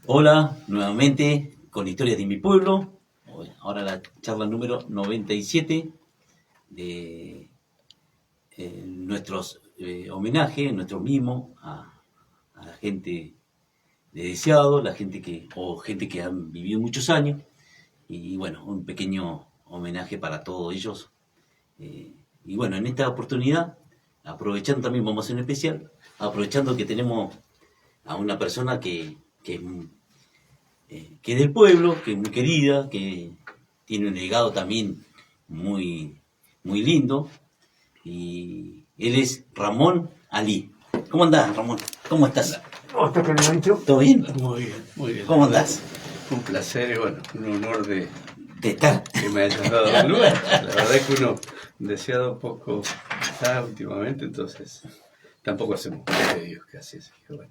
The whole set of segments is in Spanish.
Hola, nuevamente con historias de mi pueblo. Ahora la charla número 97 de nuestros homenajes, nuestro mimo a la gente de Deseado, la gente gente que han vivido muchos años. Y bueno, un pequeño homenaje para todos ellos. Y bueno, en esta oportunidad, aprovechando también, vamos a hacer un especial, aprovechando que tenemos a una persona que es del pueblo, que es muy querida, que tiene un legado también muy, muy lindo. Y él es Ramón Ali. ¿Cómo andás, Ramón? ¿Cómo estás? ¿Cómo está, querido Nicho? ¿Todo bien? Muy bien, muy bien. ¿Cómo andás? Un placer y bueno, un honor de estar. que me hayas dado el lugar. La verdad es que uno deseado poco está últimamente, entonces tampoco hacemos medios casi, así que bueno,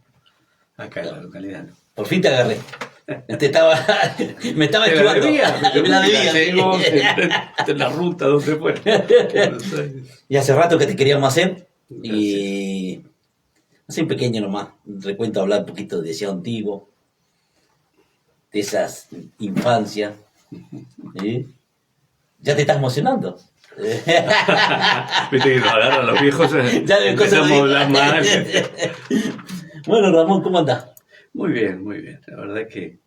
acá en la localidad no. Por fin te agarré. Me estaba esquivando. Me la debía. En la ruta donde fuera. Y hace rato que te queríamos hacer. Y hace un pequeño nomás. Recuento hablar un poquito de Deseado Antiguo. De esas infancias. Ya te estás emocionando. Viste que nos agarran los viejos. Ya empezamos a hablar mal. Bueno, Ramón, ¿cómo andás? Muy bien, muy bien. La verdad es que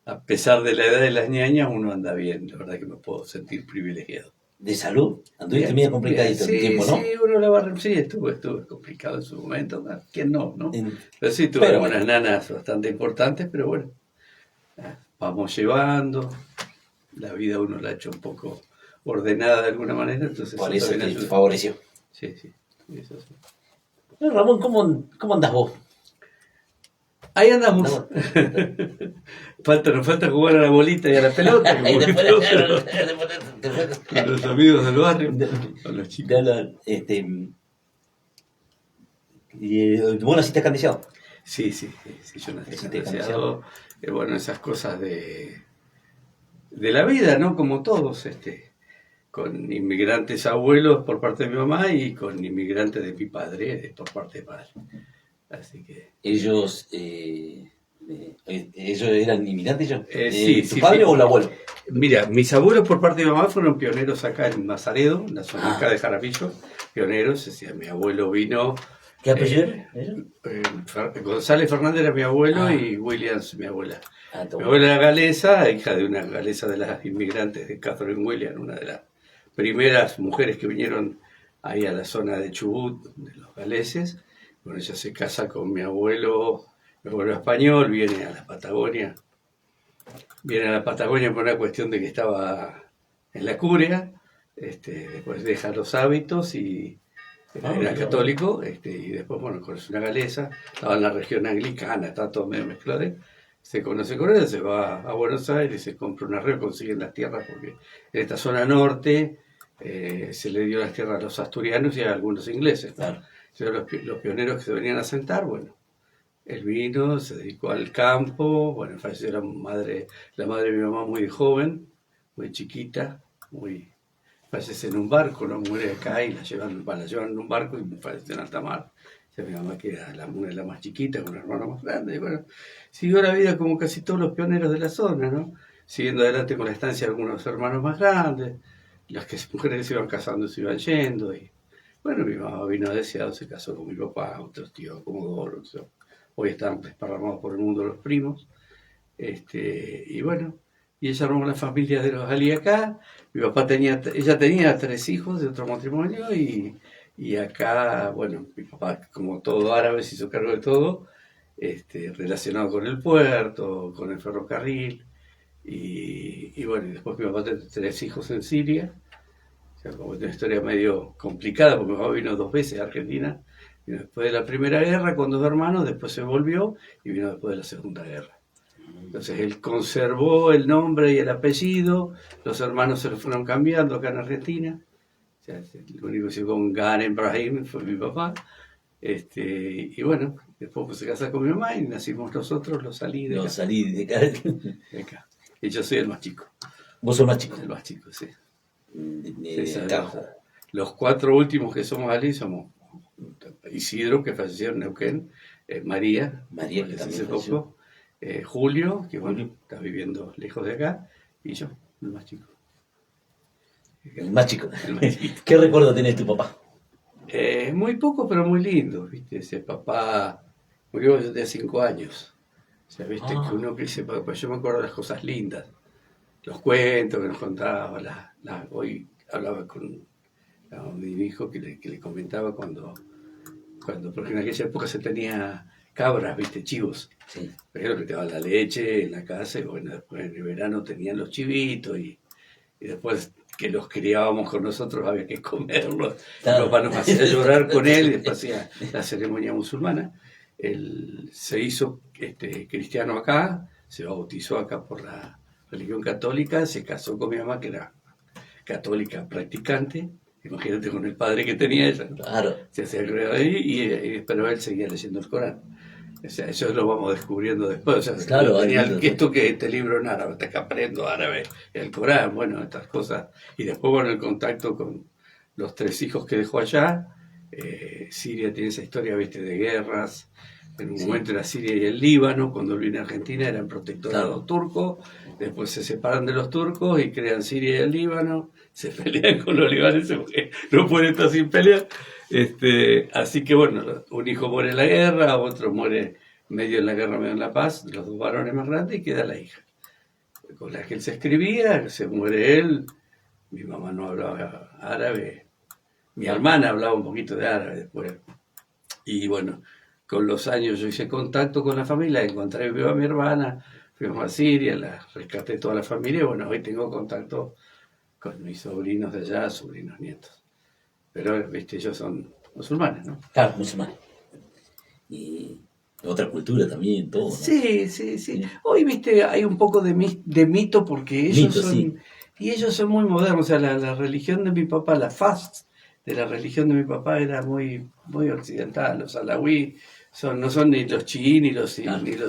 a pesar de la edad de las ñañas, uno anda bien. La verdad es que me puedo sentir privilegiado. ¿De salud? Anduviste medio complicadito sí, el tiempo, ¿no? Sí, uno la va sí, estuve complicado en su momento. ¿Quién no? Pero sí, tuve unas nanas bastante importantes, pero bueno, vamos llevando. La vida uno la ha hecho un poco ordenada de alguna manera, entonces por eso te favoreció. Sí. Eso sí. Bueno, Ramón, ¿cómo andás vos? Ahí andamos. Nos falta jugar a la bolita y a la pelota. Con los amigos del barrio, con los chicos. ¿Vos naciste acá en Deseado? Sí, yo nací en Deseado. Bueno, esas cosas de la vida, ¿no? Como todos, con inmigrantes abuelos por parte de mi mamá y con inmigrantes de mi padre por parte de padre. Así que ellos eran inmigrantes, ¿tu padre o el abuelo? Mira, mis abuelos por parte de mi mamá fueron pioneros acá en Mazaredo, en la zona acá de Jaramillo, pioneros. Decía, mi abuelo vino. ¿Qué apellido era? González Fernández era mi abuelo y Williams mi abuela. Mi abuela era galesa, hija de una galesa de las inmigrantes de Catherine Williams, una de las primeras mujeres que vinieron ahí a la zona de Chubut, de los galeses. Bueno, ella se casa con mi abuelo español, viene a la Patagonia por una cuestión de que estaba en la curia, después deja los hábitos y era católico, y después, bueno, conoce una galesa, estaba en la región anglicana, está todo medio mezclado. Se conoce con ella, se va a Buenos Aires, se compra una red, consiguen las tierras, porque en esta zona norte se le dio las tierras a los asturianos y a algunos ingleses. Claro. Entonces, los pioneros que se venían a sentar, bueno, él vino, se dedicó al campo, bueno, falleció la madre de mi mamá muy joven, muy chiquita, fallece en un barco, no muere acá y la llevan en un barco y falleció en alta mar. Mi mamá que era una de las más chiquitas, con un hermano más grande, y bueno, siguió la vida como casi todos los pioneros de la zona, ¿no? Siguiendo adelante con la estancia de algunos hermanos más grandes, las mujeres que se iban casando se iban yendo, y bueno, mi mamá vino a Deseado, se casó con mi papá, otros tíos como dos, hoy están desparramados por el mundo los primos, y bueno, y ella armó la familia de los Ali acá. Ella tenía 3 hijos de otro matrimonio y acá, bueno, mi papá, como todo árabe, se hizo cargo de todo, relacionado con el puerto, con el ferrocarril, y bueno, y después mi papá tenía 3 hijos en Siria. O sea, como una historia medio complicada, porque mi papá vino 2 veces a Argentina, vino después de la Primera Guerra con 2 hermanos, después se volvió y vino después de la Segunda Guerra. Entonces él conservó el nombre y el apellido, los hermanos se lo fueron cambiando acá en Argentina. O sea, el único que se con Ghanem Brahim fue mi papá. Y bueno, después pues, se casa con mi mamá y nacimos nosotros, los salí de acá. Y yo soy el más chico. ¿Vos sos el más chico? El más chico, sí. Los 4 últimos que somos allí somos Isidro, que falleció en Neuquén, María, que también hace poco, Julio, que bueno, Julio. está viviendo lejos de acá, y yo, el más chico. El más chico. El más chiquito. ¿Qué recuerdo tenés de tu papá? Muy poco, pero muy lindo, ¿viste? Ese papá murió yo tenía 5 años. O sea, ¿viste? Que uno que dice, papá, yo me acuerdo de las cosas lindas, los cuentos que nos contaba, hoy hablaba con mi hijo que le comentaba cuando, porque en aquella época se tenía cabras, ¿viste? Chivos. Sí. Pero que te daba la leche en la casa y bueno, después en el verano tenían los chivitos y después que los criábamos con nosotros había que comerlos. Claro. Mi papá nos hacía llorar con él y después hacía la ceremonia musulmana. Él se hizo cristiano acá, se bautizó acá por la religión católica, se casó con mi mamá que era católica practicante. Imagínate con el padre que tenía ella. Claro. Se hacía creer ahí, pero él seguía leyendo el Corán. O sea, eso lo vamos descubriendo después. O sea, Claro, tenía esto que este libro en árabe, hasta que aprendo árabe, el Corán, bueno, estas cosas. Y después, bueno, el contacto con los 3 hijos que dejó allá. Siria tiene esa historia, viste, de guerras. En un momento era Siria y el Líbano, cuando él vino a Argentina eran protectorados turcos, después se separan de los turcos y crean Siria y el Líbano, se pelean con los libaneses porque no pueden estar sin pelear. Así que bueno, un hijo muere en la guerra, otro muere medio en la guerra, medio en la paz, los 2 varones más grandes, y queda la hija, con la que él se escribía, se muere él, mi mamá no hablaba árabe, mi hermana hablaba un poquito de árabe después, y bueno, con los años yo hice contacto con la familia, encontré viva a mi hermana, fuimos a Siria, la rescaté toda la familia, y bueno, hoy tengo contacto con mis sobrinos de allá, sobrinos nietos. Pero, viste, ellos son musulmanes, ¿no? Claro, musulmanes. Y otra cultura también, todo, ¿no? Sí. Hoy, viste, hay un poco de mito porque ellos Mito, son... sí. Y ellos son muy modernos. O sea, la religión de mi papá, la fast de la religión de mi papá era muy, muy occidental. Los alawí no son ni los chií ni los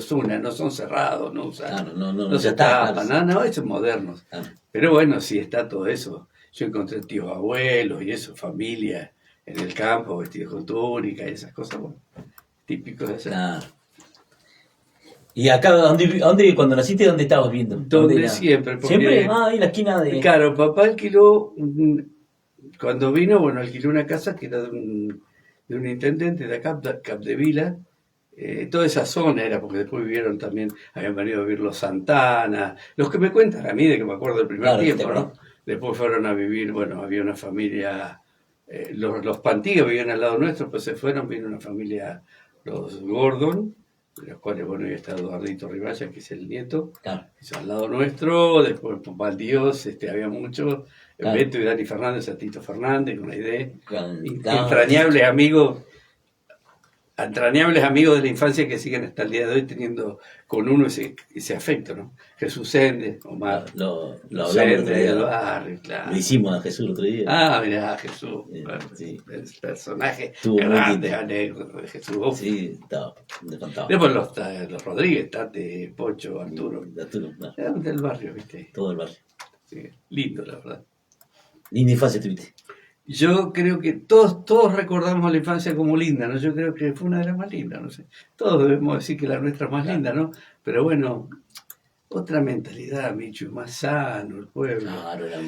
sunna, no son cerrados, no usan, no se tapan, no, esos modernos. Claro. Pero bueno, sí está todo eso. Yo encontré tíos abuelos y eso, familia en el campo, vestidos con túnica y esas cosas, bueno, típicos de hacer. Claro. ¿Y acá, dónde cuando naciste, dónde estabas viendo? Donde siempre. Porque, ¿siempre? Ahí en la esquina de... Claro, papá alquiló, cuando vino, bueno, alquiló una casa que era de un intendente de acá, Capdevila. Toda esa zona era, porque después vivieron también, habían venido a vivir los Santana, los que me cuentan a mí, de que me acuerdo del primer tiempo, ¿no? Después fueron a vivir, bueno, había una familia, los Pantiga vivían al lado nuestro, pues se fueron, vino una familia, los Gordon, de los cuales, bueno, ya está Eduardito Ribaya, que es el nieto, Claro. eso al lado nuestro, después Valdíos, había muchos, Claro. Beto y Dani Fernández, a Tito Fernández, una idea, Claro. entrañables amigos de la infancia que siguen hasta el día de hoy teniendo con uno ese afecto, ¿no? Jesús Sende, Omar. Lo hablamos Sende, el del otro día. barrio, claro. Lo hicimos a Jesús el otro día. Ah, mirá, Jesús. Sí. El personaje Estuvo muy grande, lindo. anécdota de Jesús. Sí, estaba, me contaba. Después los Rodríguez, Tate, Pocho, Arturo. Arturo, claro. Eran del barrio, ¿viste? Todo el barrio. Sí, lindo, la verdad. Linda infancia tuviste. Yo creo que todos recordamos la infancia como linda, ¿no? Yo creo que fue una de las más lindas, no sé. Todos debemos decir que la nuestra es más linda, ¿no? Pero bueno, otra mentalidad, Michu, más sano el pueblo. Claro, era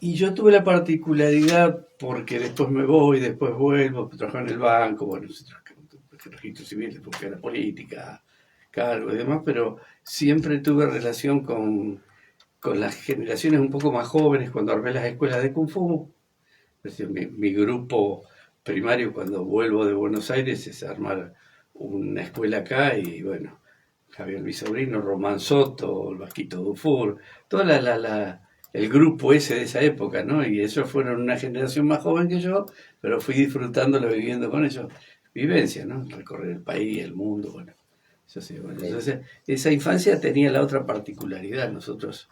Y yo tuve la particularidad, porque después me voy, después vuelvo, trabajo en el banco, bueno, registro civil, después fui a la política, cargo y demás, pero siempre tuve relación con las generaciones un poco más jóvenes cuando armé las escuelas de Kung Fu. Es decir, mi grupo primario cuando vuelvo de Buenos Aires es armar una escuela acá y bueno, Javier mi sobrino, Román Soto, el Vasquito Dufour, toda el grupo ese de esa época, ¿no? Y ellos fueron una generación más joven que yo, pero fui disfrutándolo, viviendo con ellos. Vivencia, ¿no? Recorrer el país, el mundo, bueno. Eso sí, bueno. Entonces, esa infancia tenía la otra particularidad. Nosotros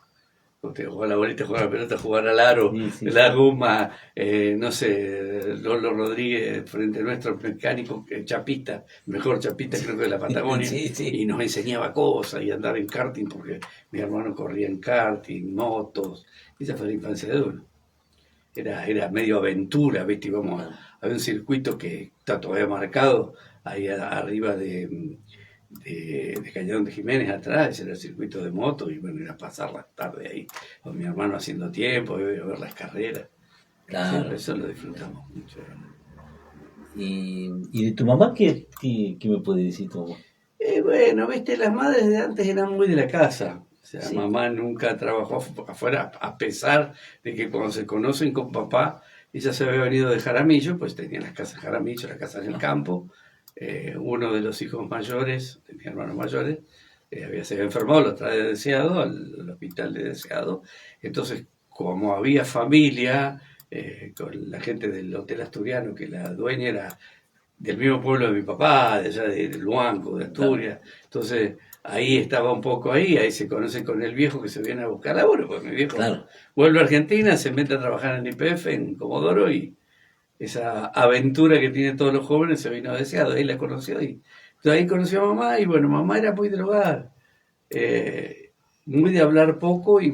jugar a la bolita, jugar a la pelota, jugar al aro, la goma, no sé, Lolo Rodríguez frente nuestro mecánico, chapista, mejor chapista creo que de la Patagonia, y nos enseñaba cosas y andar en karting porque mi hermano corría en karting, motos, esa fue la infancia de uno. Era medio aventura, ¿viste? Íbamos a un circuito que está todavía marcado ahí arriba de de Cañón de Jiménez atrás, ese era el circuito de moto, y bueno, era pasar la tarde ahí con mi hermano haciendo tiempo, ver las carreras. Claro. Siempre eso lo disfrutamos mucho. ¿Y de tu mamá qué me puede decir tu mamá? Bueno, viste, las madres de antes eran muy de la casa. O sea, Sí. mamá nunca trabajó afuera, a pesar de que cuando se conocen con papá, ella se había venido de Jaramillo, pues tenía las casas Jaramillo, la casa en el campo. Uno de los hijos mayores, tenía hermanos mayores, se había enfermado, lo trae de Deseado, al hospital de Deseado. Entonces, como había familia, con la gente del Hotel Asturiano, que la dueña era del mismo pueblo de mi papá, de allá de Luanco, de Asturias. Entonces, ahí estaba un poco ahí se conoce con el viejo que se viene a buscar laburo, pues mi viejo Claro. vuelve a Argentina, se mete a trabajar en YPF, en Comodoro, y esa aventura que tienen todos los jóvenes se vino a Deseado, ahí la conoció, y entonces ahí conoció a mamá, y bueno, mamá era muy del hogar, muy de hablar poco y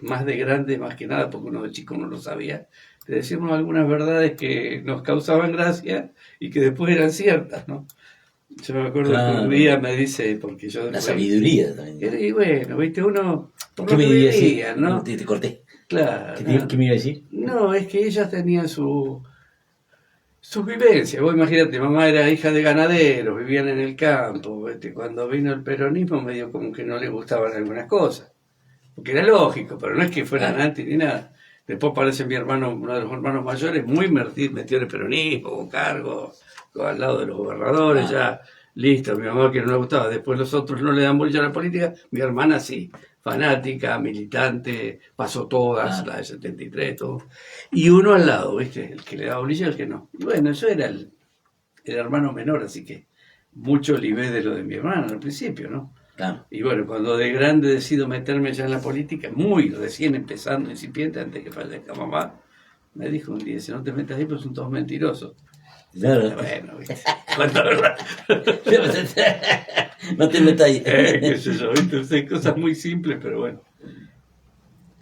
más de grande, más que nada, porque uno de chico no lo sabía, de decirnos algunas verdades que nos causaban gracia y que después eran ciertas, ¿no? Yo me acuerdo que Claro. un día me dice, porque yo La después... sabiduría también, ¿no? Y bueno, viste, uno... Por ¿Qué lo me que diría así? vivía, ¿no? Te corté. Claro. ¿Qué me iba a decir? No, es que ellas tenían sus vivencias. Vos imagínate, mamá era hija de ganaderos, vivían en el campo. ¿Viste? Cuando vino el peronismo medio como que no les gustaban algunas cosas. Porque era lógico, pero no es que fueran Claro. anti ni nada. Después parece mi hermano, uno de los hermanos mayores, muy metido en el peronismo, con cargos, al lado de los gobernadores, ya listo, mi mamá que no le gustaba. Después los otros no le dan bolilla a la política, mi hermana sí, fanática, militante, pasó todas, la de 73, todo. Y uno al lado, ¿viste? El que le da bolilla y el que no. Y bueno, yo era el hermano menor, así que mucho libré de lo de mi hermano al principio, ¿no? Claro. Y bueno, cuando de grande decido meterme ya en la política, muy recién empezando, incipiente, antes que fallezca mamá, me dijo un día, si no te metas ahí, pues son todos mentirosos. Claro. Bueno, ¿viste? ¿Cuánta verdad? No te metas ahí. Qué sé yo, ¿viste? O sea, cosas muy simples, pero bueno.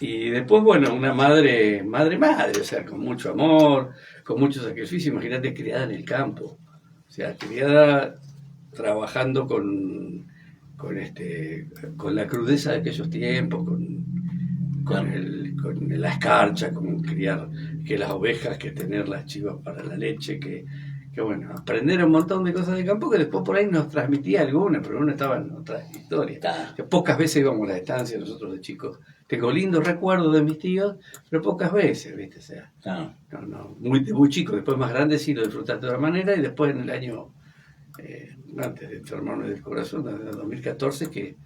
Y después, bueno, una madre, o sea, con mucho amor, con mucho sacrificio. Imagínate, criada en el campo. O sea, criada trabajando con la crudeza de aquellos tiempos, con la escarcha, con criar que las ovejas, que tener las chivas para la leche, que bueno, aprender un montón de cosas de campo que después por ahí nos transmitía alguna, pero uno estaba en otras historias. Claro. Que pocas veces íbamos a la estancia nosotros de chicos. Tengo lindos recuerdos de mis tíos, pero pocas veces, ¿viste? O sea, Claro. no, muy chico, después más grande sí lo disfrutaste de otra manera, y después en el año, antes de enfermarme del corazón, en el 2014, que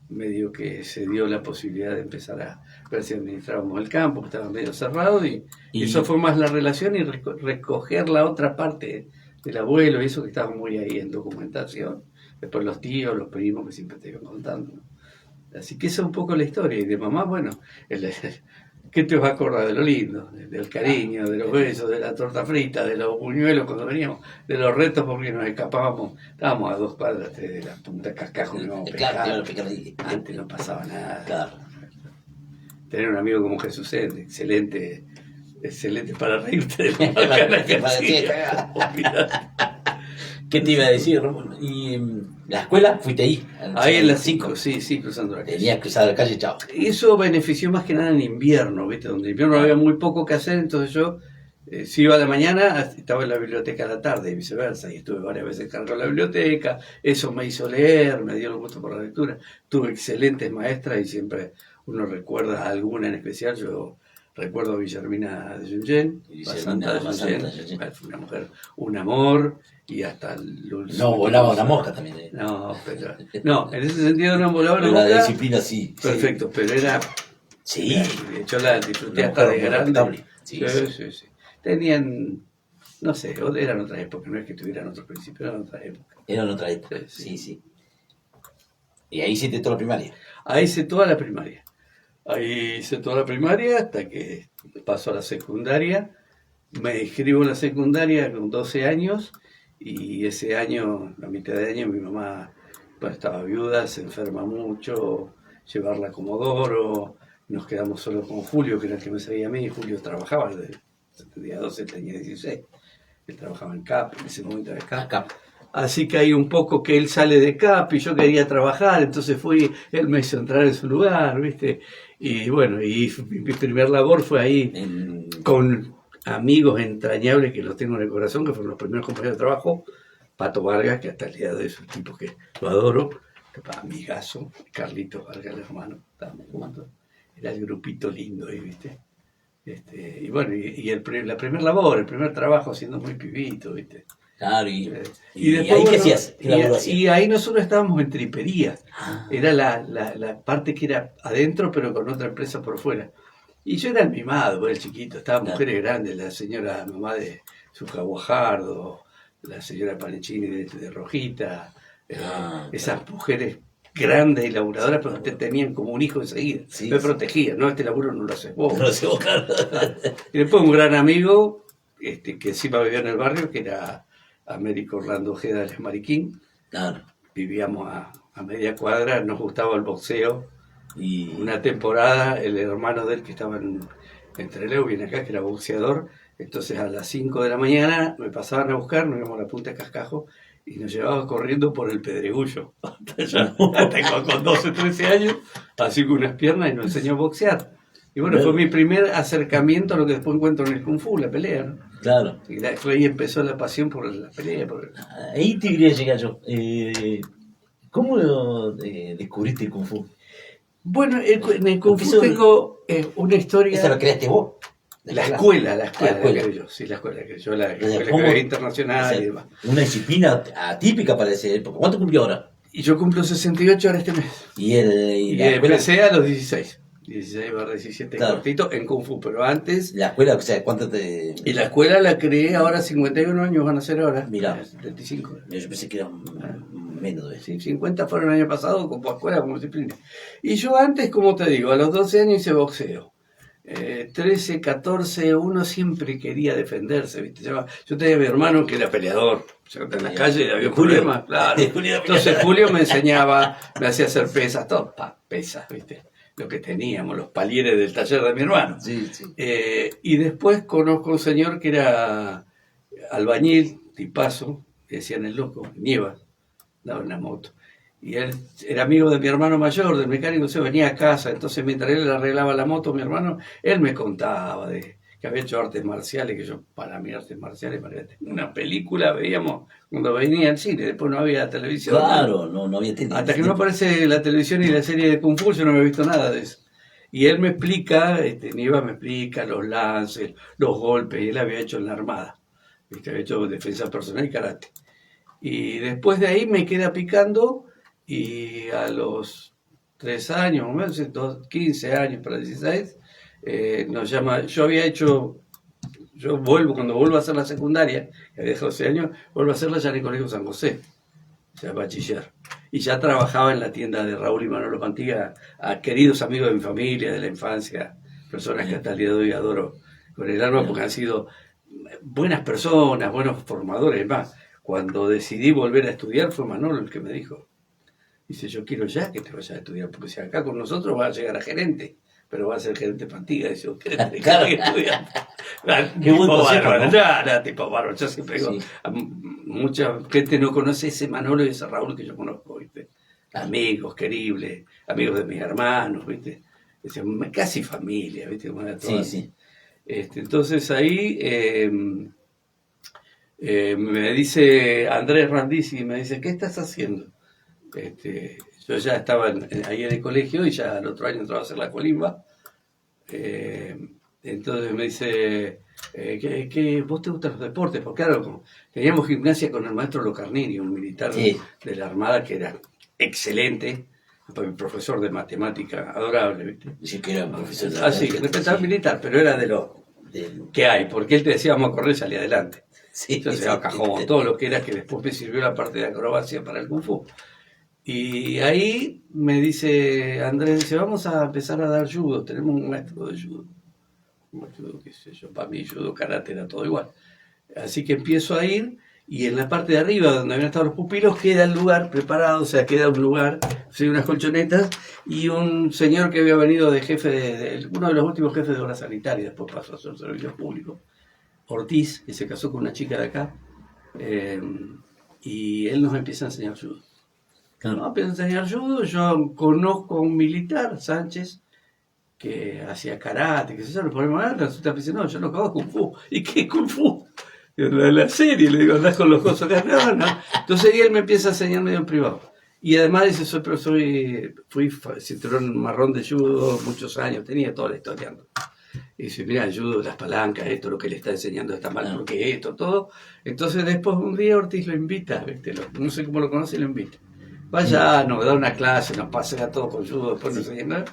medio que se dio la posibilidad de empezar a ver si administrábamos el campo, que estaba medio cerrado, y eso fue más la relación y recoger la otra parte del abuelo, y eso que estaba muy ahí en documentación, después los tíos, los primos que siempre te iban contando, ¿no? Así que esa es un poco la historia. Y de mamá, bueno, ¿qué te vas a acordar de lo lindo? Del cariño, de los besos, de la torta frita, de los buñuelos cuando veníamos, de los retos porque nos escapábamos, estábamos a 2 cuadras de la punta Cascajo, no, Claro, antes no pasaba nada. Claro. Tener un amigo como Jesús es excelente para reírte de lo bacana que hacía. ¿Qué te iba a decir, Ramón? ¿Y la escuela? ¿Fuiste ahí? Ahí en las 5, sí, cruzando la calle. Tenías que cruzar la calle, chao. Eso benefició más que nada en invierno, ¿viste? Donde en invierno había muy poco que hacer, entonces yo, si iba a la mañana, estaba en la biblioteca a la tarde y viceversa, y estuve varias veces cargado en la biblioteca. Eso me hizo leer, me dio el gusto por la lectura. Tuve excelentes maestras y siempre uno recuerda a alguna en especial. Yo recuerdo a Guillermina de Junyen, Basanta de Junyen, fue una mujer, un amor, y hasta no volaba una mosca también. No, pero no, en ese sentido no volaba una mosca. La disciplina sí. Perfecto, pero era... Sí. Yo la disfruté hasta de grande. Sí. Tenían, no sé, eran otras épocas, no es que tuvieran otros principios, eran otras épocas. Eran otras épocas, sí. ¿Y ahí hiciste toda la primaria? Ahí hice toda la primaria. Hasta que paso a la secundaria. Me inscribo en la secundaria con 12 años y ese año, la mitad de año, mi mamá estaba viuda, se enferma mucho, llevarla a Comodoro, nos quedamos solo con Julio, que era el que me seguía a mí. Julio trabajaba, tenía 12, tenía 16. Él trabajaba en CAP, en ese momento era CAP. Así que hay un poco que él sale de CAP y yo quería trabajar, entonces él me hizo entrar en su lugar, ¿viste? Y bueno, y mi primer labor fue ahí con amigos entrañables que los tengo en el corazón, que fueron los primeros compañeros de trabajo. Pato Vargas, que hasta el día de hoy es un tipo que lo adoro, amigazo, Carlitos Vargas, el hermano, estábamos jugando, era el grupito lindo ahí, ¿viste? Y bueno, la primera labor, el primer trabajo siendo muy pibito, ¿viste? Claro, y después, ahí bueno, qué hacías. Y ahí nosotros estábamos en tripería. Ah. Era la parte que era adentro, pero con otra empresa por fuera. Y yo era el mimado, por el chiquito. Estaban mujeres grandes, la señora mamá de Suja Guajardo, la señora Panechini de Rojita, esas mujeres grandes y laburadoras, pero te tenían como un hijo enseguida. Sí, me protegían, no, este laburo no lo haces vos. No lo haces vos, claro. Y después un gran amigo, que encima vivía en el barrio, que era Américo Orlando Ojeda de Mariquín. Claro. Vivíamos a media cuadra, nos gustaba el boxeo. Y una temporada, el hermano de él que estaba en Trelew, viene acá, que era boxeador. Entonces a las 5 de la mañana me pasaban a buscar, nos íbamos a la punta de Cascajo y nos llevaban corriendo por el Pedregullo. Hasta con 12, 13 años, así con unas piernas y nos enseñó a boxear. Y bueno, fue mi primer acercamiento a lo que después encuentro en el Kung Fu, la pelea, ¿no? claro. Y ahí empezó la pasión por la pelea. Ahí te quería llegar yo. ¿Cómo descubriste el Kung Fu? Bueno, en el Kung Fu tengo una historia. ¿Esa lo creaste vos? La escuela. La escuela. Yo, sí, la escuela que yo, la escuela internacional, o sea, y demás. Una disciplina atípica para esa época. ¿Cuánto cumplió ahora? Y yo cumplo 68 ahora este mes. Y la empecé a los 16. 16/17, claro. Cortito, en Kung Fu, pero antes... La escuela, o sea, ¿cuánto te...? Y la escuela la creé ahora, 51 años van a ser ahora. Mirá. 75. Yo pensé que era menos de eso. Sí, 50 fueron el año pasado como escuela, como disciplina. Y yo antes, como te digo, a los 12 años hice boxeo. 13, 14, uno siempre quería defenderse, ¿viste? Yo tenía a mi hermano que era peleador. En la calle había problemas, claro. Entonces Julio me enseñaba, me hacía hacer pesas, todo, pesas, ¿viste? Lo que teníamos, los palieres del taller de mi hermano. Sí, sí. Y después conozco a un señor que era albañil, tipazo, que decían el loco, Nieva, daba una moto. Y él era amigo de mi hermano mayor, del mecánico, se venía a casa, entonces mientras él le arreglaba la moto, mi hermano, él me contaba de que había hecho artes marciales, que yo, para mí artes marciales, una película veíamos cuando venía al cine, después no había televisión. Claro, no había tele. Hasta que no aparece la televisión y la serie de Kung Fu, yo no había visto nada de eso. Y él me explica, Nieva me explica los lances, los golpes, y él había hecho en la Armada, había hecho defensa personal y karate. Y después de ahí me queda picando, y a los 3 años, 15 años para 16, nos llama, cuando vuelvo a hacer la secundaria, que había dejado 12 años, vuelvo a hacerla ya en el Colegio San José, ya bachiller. Y ya trabajaba en la tienda de Raúl y Manolo Pantiga, a queridos amigos de mi familia, de la infancia, personas que hasta el día de hoy adoro con el alma porque han sido buenas personas, buenos formadores. Más, cuando decidí volver a estudiar fue Manolo el que me dijo, dice, yo quiero ya que te vayas a estudiar, porque si acá con nosotros vas a llegar a gerente, pero vas a ser gerente Pantiga. Dice, ¿querés que estudiar? Qué buen consejo, ¿no? Ya, tipo bárbaro. Yo siempre digo, Sí. Mucha gente no conoce ese Manolo y ese Raúl que yo conozco, ¿viste? Amigos queribles, amigos de mis hermanos, ¿viste? Casi familia, ¿viste? Sí, sí. Entonces ahí me dice Andrés Randisi, me dice, ¿qué estás haciendo? Yo ya estaba ahí en el colegio y ya al otro año entraba a hacer la colimba. Entonces me dice, ¿vos te gustan los deportes? Porque claro, teníamos gimnasia con el maestro Locarnini, un militar de la Armada que era excelente, un profesor de matemática adorable, ¿viste? Sí, que era profesor de sí, respetaba militar, pero era de lo que hay, porque él te decía vamos a correr y salía adelante. Sí, entonces a cajón, todo lo que era que después me sirvió la parte de acrobacia para el Kung Fu. Y ahí me dice Andrés, dice, vamos a empezar a dar judo, tenemos un maestro de judo. Judo, qué sé yo, para mí judo, karate era todo igual. Así que empiezo a ir y en la parte de arriba donde habían estado los pupilos queda el lugar preparado, o sea, queda un lugar, unas colchonetas y un señor que había venido de jefe, uno de los últimos jefes de obra sanitaria, después pasó a hacer servicios públicos, Ortiz, que se casó con una chica de acá, y él nos empieza a enseñar judo. Claro. Nos empieza a enseñar judo, yo conozco a un militar, Sánchez, que hacía karate, que se yo, lo ponemos a ver, resulta que dice, no, yo no acabo Kung Fu. ¿Y qué Kung Fu? La serie, le digo, andás con los cosos acá, no. Entonces él me empieza a enseñar medio en privado. Y además dice, fui cinturón marrón de judo muchos años, tenía toda la historia. Y dice, mira, el judo, las palancas, esto, lo que le está enseñando está mal, porque esto, todo. Entonces después un día Ortiz lo invita, ¿viste? No sé cómo lo conoce, lo invita. Vaya, nos da una clase, nos pasea todo con judo, después nos enseña nada.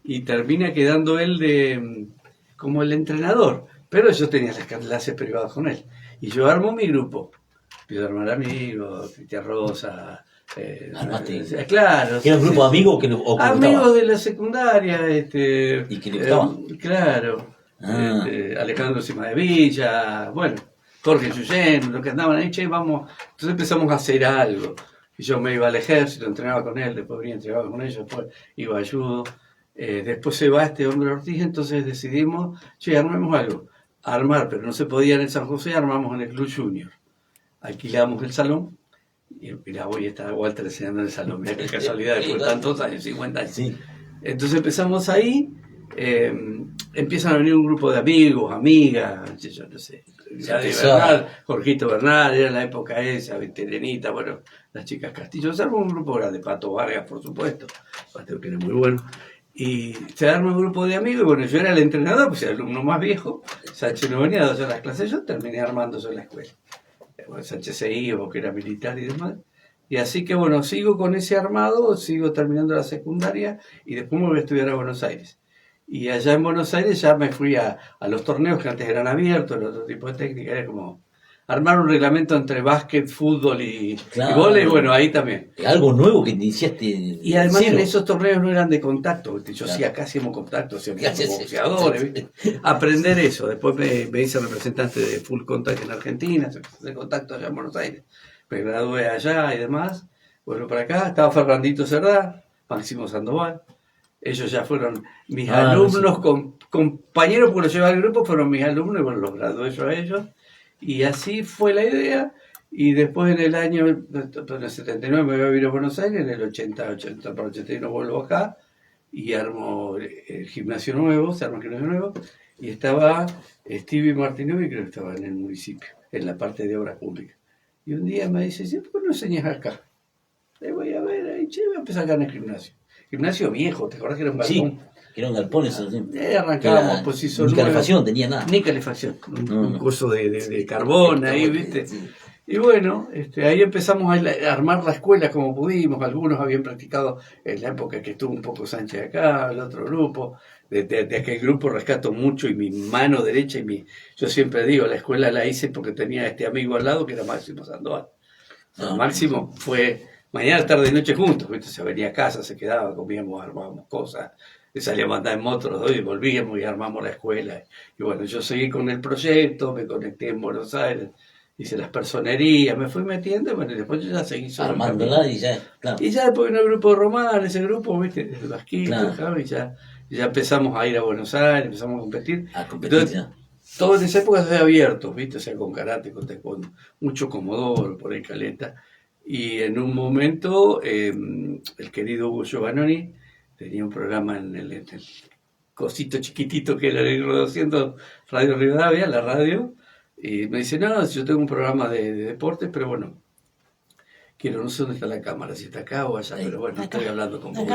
Y termina quedando él como el entrenador. Pero yo tenía las clases privadas con él. Y yo armo mi grupo. Pido armar amigos, Cristian Rosa. Claro. ¿Era un grupo de amigos o amigos de la secundaria. ¿Y que le gustaba? Claro. Alejandro Cima de Villa. Bueno, Jorge Yuyén, los que andaban ahí, che, vamos. Entonces empezamos a hacer algo. Y yo me iba al ejército, entrenaba con él, después venía a entrenar con ellos, después iba a judo. Después se va este hombre Ortiz, entonces decidimos, che, armemos algo. Armar, pero no se podía en el San José, armamos en el Club Junior. Alquilamos el salón, y mira, hoy está Walter enseñando en el salón, mira qué casualidad, después de tantos años, 50 años. Sí. Entonces empezamos ahí, empiezan a venir un grupo de amigos, amigas, yo no sé, Bernal, Jorgito Bernal, era la época esa, Terenita, bueno, las chicas Castillo, se armó un grupo grande, Pato Vargas, por supuesto, Pato que era muy bueno. Y se arma un grupo de amigos, y bueno, yo era el entrenador, pues el alumno más viejo, Sánchez no venía a hacer las clases, yo terminé armándose en la escuela. Bueno, Sánchez se iba, que era militar y demás. Y así que bueno, sigo con ese armado, sigo terminando la secundaria y después me voy a estudiar a Buenos Aires. Y allá en Buenos Aires ya me fui a los torneos que antes eran abiertos, el otro tipo de técnica, era como armar un reglamento entre básquet, fútbol y vóley, bueno, ahí también. Algo nuevo que iniciaste. Y además en esos torneos no eran de contacto, ¿viste? Yo sí, acá hacíamos contacto, hacíamos boxeadores, ¿viste? Aprender eso. Después me hice representante de Full Contact en Argentina, de contacto allá en Buenos Aires. Me gradué allá y demás. Bueno, para acá estaba Fernandito Cerdá, Máximo Sandoval. Ellos ya fueron mis alumnos, sí. Compañeros, porque los llevaba al grupo, fueron mis alumnos y bueno, los gradué yo a ellos. Y así fue la idea, y después en el año, en el 79 me voy a vivir a Buenos Aires, en el 80 para 81 vuelvo acá, y armo el gimnasio nuevo, se arma el gimnasio nuevo, y estaba Stevie Martinovi, creo que estaba en el municipio, en la parte de obras públicas. Y un día me dice, ¿por qué no enseñas acá? Le voy a ver, ahí, voy a empezar acá en el gimnasio. Gimnasio viejo, ¿te acordás que era un galpón? Sí. Que eran galpones. Arrancábamos, pues hizo ni calefacción tenía nada. Ni calefacción, un curso de carbón ahí, ¿viste? Sí. Y bueno, ahí empezamos a armar la escuela como pudimos. Algunos habían practicado en la época que estuvo un poco Sánchez acá, el otro grupo. De aquel grupo rescato mucho y mi mano derecha yo siempre digo, la escuela la hice porque tenía este amigo al lado que era Máximo Sandoval. Máximo fue mañana, tarde y noche juntos, ¿viste? Se venía a casa, se quedaba, comíamos, armábamos cosas. Salíamos a andar en motos y volvíamos y armamos la escuela. Y bueno, yo seguí con el proyecto, me conecté en Buenos Aires, hice las personerías, me fui metiendo, y bueno, y después yo ya seguí solo. Armándola y ya, claro. Y ya después vino el grupo de Román, ese grupo, ¿viste? El Vasquito, claro. y ya empezamos a ir a Buenos Aires, empezamos a competir. Entonces, todo en esa época se había abierto, ¿viste? O sea, con karate, con taekwondo, mucho Comodoro, por ahí caleta. Y en un momento, el querido Hugo Giovannoni tenía un programa en el cosito chiquitito que era el 200 Radio Rivadavia, la radio, y me dice, no, yo tengo un programa de deportes, pero bueno, no sé dónde está la cámara, si está acá o allá, pero bueno, estoy hablando con vos.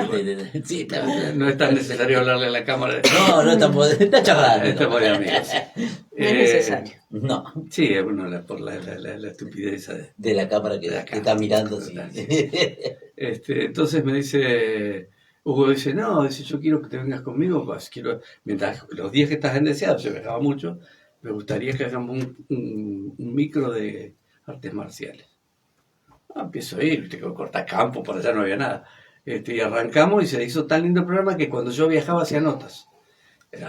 Sí, no es tan necesario hablarle a la cámara. No está charlando. Estamos de amigos. No es necesario. No. Sí, bueno, por la estupidez de la cámara que está mirando. Sí. Entonces me dice... Hugo dice, no, yo quiero que te vengas conmigo, pues mientras los días que estás en Deseado, yo viajaba mucho, me gustaría que hagamos un micro de artes marciales. Empiezo a ir, tengo que cortar campo, por allá no había nada. Y arrancamos y se hizo tan lindo el programa que cuando yo viajaba hacía notas.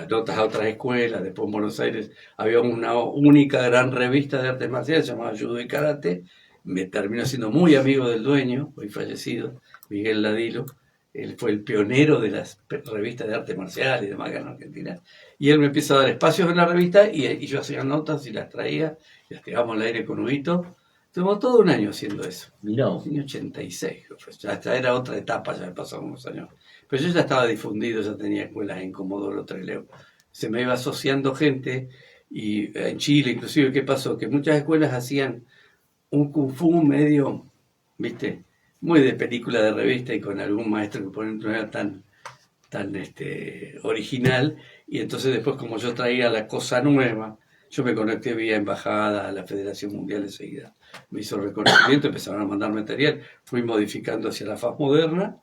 Notas a otras escuelas, después en Buenos Aires había una única gran revista de artes marciales llamada Judo y Karate. Me terminó siendo muy amigo del dueño, hoy fallecido, Miguel Ladilo. Él fue el pionero de las revistas de arte marcial y demás acá en Argentina. Y él me empieza a dar espacios en la revista y yo hacía notas y las traía, y las tirábamos al aire con Huguito. Estuvimos todo un año haciendo eso. Mirá En vos. el año 86, pues, ya era otra etapa, ya pasaron unos años. Pero yo ya estaba difundido, ya tenía escuelas en Comodoro Trelew. Se me iba asociando gente, y en Chile inclusive, ¿qué pasó? Que muchas escuelas hacían un kung fu medio, viste, muy de película de revista y con algún maestro que por ejemplo no era tan original, y entonces después como yo traía la cosa nueva, yo me conecté vía embajada a la Federación Mundial enseguida. Me hizo reconocimiento, empezaron a mandar material, fui modificando hacia la faz moderna,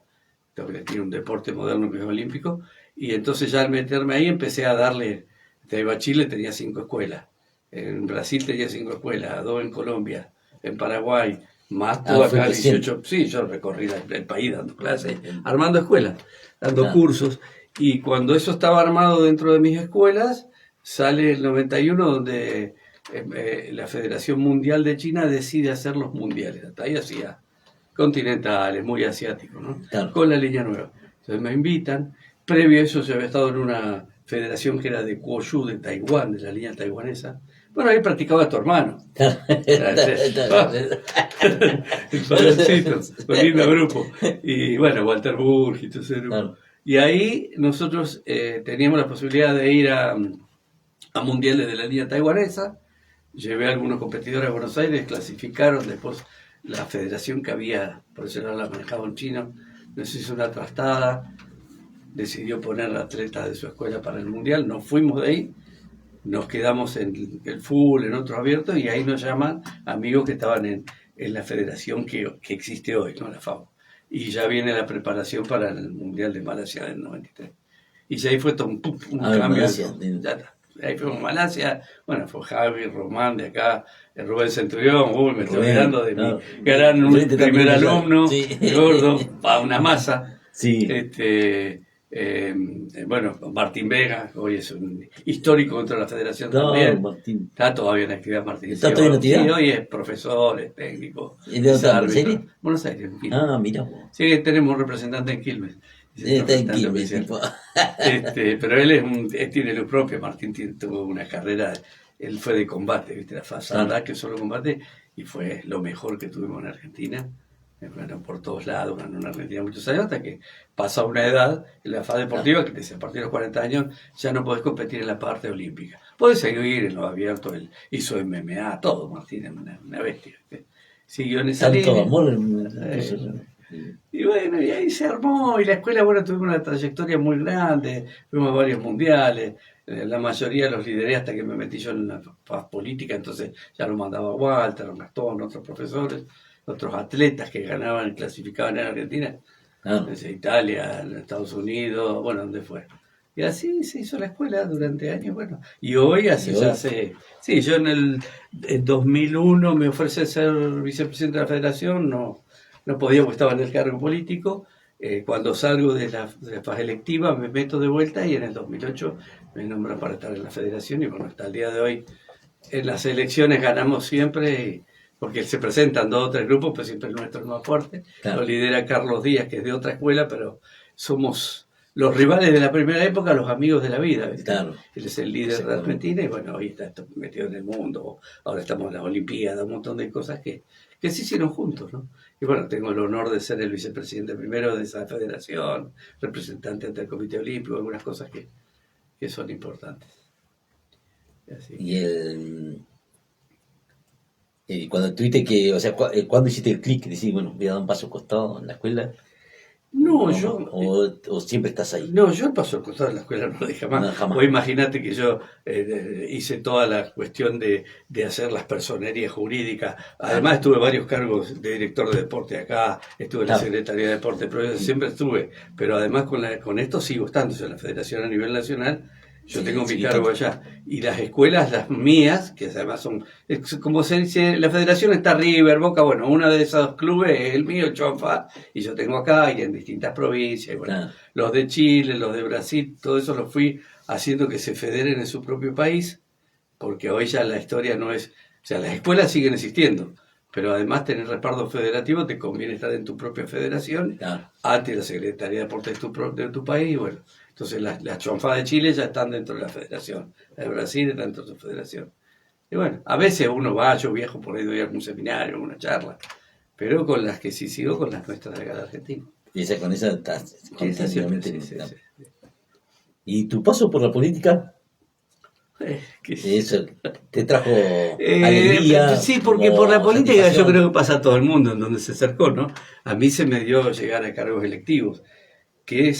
que tiene un deporte moderno que es olímpico, y entonces ya al meterme ahí empecé a darle, iba a Chile, tenía 5 escuelas, en Brasil tenía 5 escuelas, 2 en Colombia, en Paraguay, más todo Fue acá, creciendo. 18, sí, yo recorrí el país dando clases, armando escuelas, dando cursos, y cuando eso estaba armado dentro de mis escuelas, sale el 91 donde la Federación Mundial de China decide hacer los mundiales, hasta ahí hacía continentales, muy asiáticos, ¿no? Claro. Con la línea nueva. Entonces me invitan, previo a eso yo había estado en una federación que era de Kuoshu, de Taiwán, de la línea taiwanesa. Bueno, ahí practicaba tu hermano. El padrecito, un lindo grupo. Y bueno, Walter Burg y todo ese grupo. Claro. Y ahí nosotros teníamos la posibilidad de ir a mundiales de la línea taiwanesa. Llevé a algunos competidores a Buenos Aires, clasificaron, después la federación que había, por eso la manejaba un chino, nos hizo una trastada, decidió poner atletas de su escuela para el mundial, nos fuimos de ahí, nos quedamos en el fútbol, en otros abiertos, y ahí nos llaman amigos que estaban en la federación que existe hoy, ¿no? La FAO. Y ya viene la preparación para el mundial de Malasia del 93. Y ya ahí fue todo un cambio. Malasia, Ya está. Ahí fuimos a Malasia, bueno, fue Javi, Román de acá, Rubén Centurión, me estoy olvidando de mi gran primer alumno, Sí. gordo, una masa. Sí. Bueno, Martín Vega, hoy es un histórico dentro de la federación No, también. Martín. Está todavía en actividad Martín. ¿Está todavía en actividad? Sí, hoy es profesor, es técnico. ¿Y de dónde está? árbitro. ¿Buenos Aires? Buenos Aires, en Quilmes. Ah, mira vos. Sí, tenemos un representante en Quilmes. Está en Quilmes, tipo. Pero él tiene lo propio. Martín tuvo una carrera, él fue de combate, ¿viste? La FASADA, que solo combate, y fue lo mejor que tuvimos en Argentina. Bueno, por todos lados, ganó en Argentina muchos años, hasta que pasa una edad en la fase deportiva que te dice, a partir de los 40 años ya no podés competir en la parte olímpica. Podés seguir en lo abierto, él hizo MMA, todo, Martín, una bestia. ¿Viste? Siguió en esa Tanto línea. amor. Y bueno, y ahí se armó, y la escuela, bueno, tuvimos una trayectoria muy grande, fuimos a varios mundiales, la mayoría los lideré hasta que me metí yo en la faz política, entonces ya lo mandaba Walter, Gastón, otros profesores, otros atletas que ganaban, clasificaban en Argentina, desde Italia, en Estados Unidos, bueno, donde fue. Y así se hizo la escuela durante años, bueno. Y hoy sí, yo en 2001 me ofrecí ser vicepresidente de la federación, no podía porque estaba en el cargo político. Cuando salgo de la fase electiva me meto de vuelta y en el 2008 me nombran para estar en la federación y bueno, hasta el día de hoy en las elecciones ganamos siempre, porque se presentan 2 o 3 grupos, pero siempre el nuestro es más fuerte. Claro. Lo lidera Carlos Díaz, que es de otra escuela, pero somos los rivales de la primera época, los amigos de la vida. ¿Viste? Claro. Él es el líder de Argentina y bueno, hoy está metido en el mundo, ahora estamos en las Olimpiadas, un montón de cosas que se hicieron juntos, ¿no? Y bueno, tengo el honor de ser el vicepresidente primero de esa federación, representante ante el Comité Olímpico, algunas cosas que son importantes. Así. Y cuando tuviste que, o sea, ¿cuándo hiciste el clic? Decís, bueno, voy a dar un paso al costado en la escuela. No, o siempre estás ahí. No, yo el paso al costado de la escuela no lo dejé jamás. No, jamás. O imagínate que yo hice toda la cuestión de hacer las personerías jurídicas. Además estuve varios cargos de director de deporte acá, estuve en la Secretaría de Deporte, pero siempre estuve. Pero además con esto sigo estando en la federación a nivel nacional. Yo tengo mi cargo allá. Y las escuelas, las mías, que además son, como se dice, la federación está River, Boca, bueno, uno de esos clubes es el mío, el Chonfa, y yo tengo acá y en distintas provincias, y bueno, los de Chile, los de Brasil, todo eso lo fui haciendo que se federen en su propio país, porque hoy ya la historia no es, o sea, las escuelas siguen existiendo, pero además tener respaldo federativo te conviene estar en tu propia federación, ante la Secretaría de Deportes de tu país, y bueno. Entonces las Chonfas de Chile ya están dentro de la federación, la de Brasil está dentro de su federación. Y bueno, a veces uno va, yo viajo por ahí, doy algún seminario, alguna charla, pero con las que sí sigo, con las nuestras de acá de Argentina. Y esa, con esa estás Sí, esa siempre, continuamente. sí, sí, sí. ¿Y tu paso por la política? ¿Qué sé Eso te trajo alegría. sí, porque o por la política yo satisfacción? creo que pasa a todo el mundo en donde se acercó, ¿no? A mí se me dio llegar a cargos electivos, que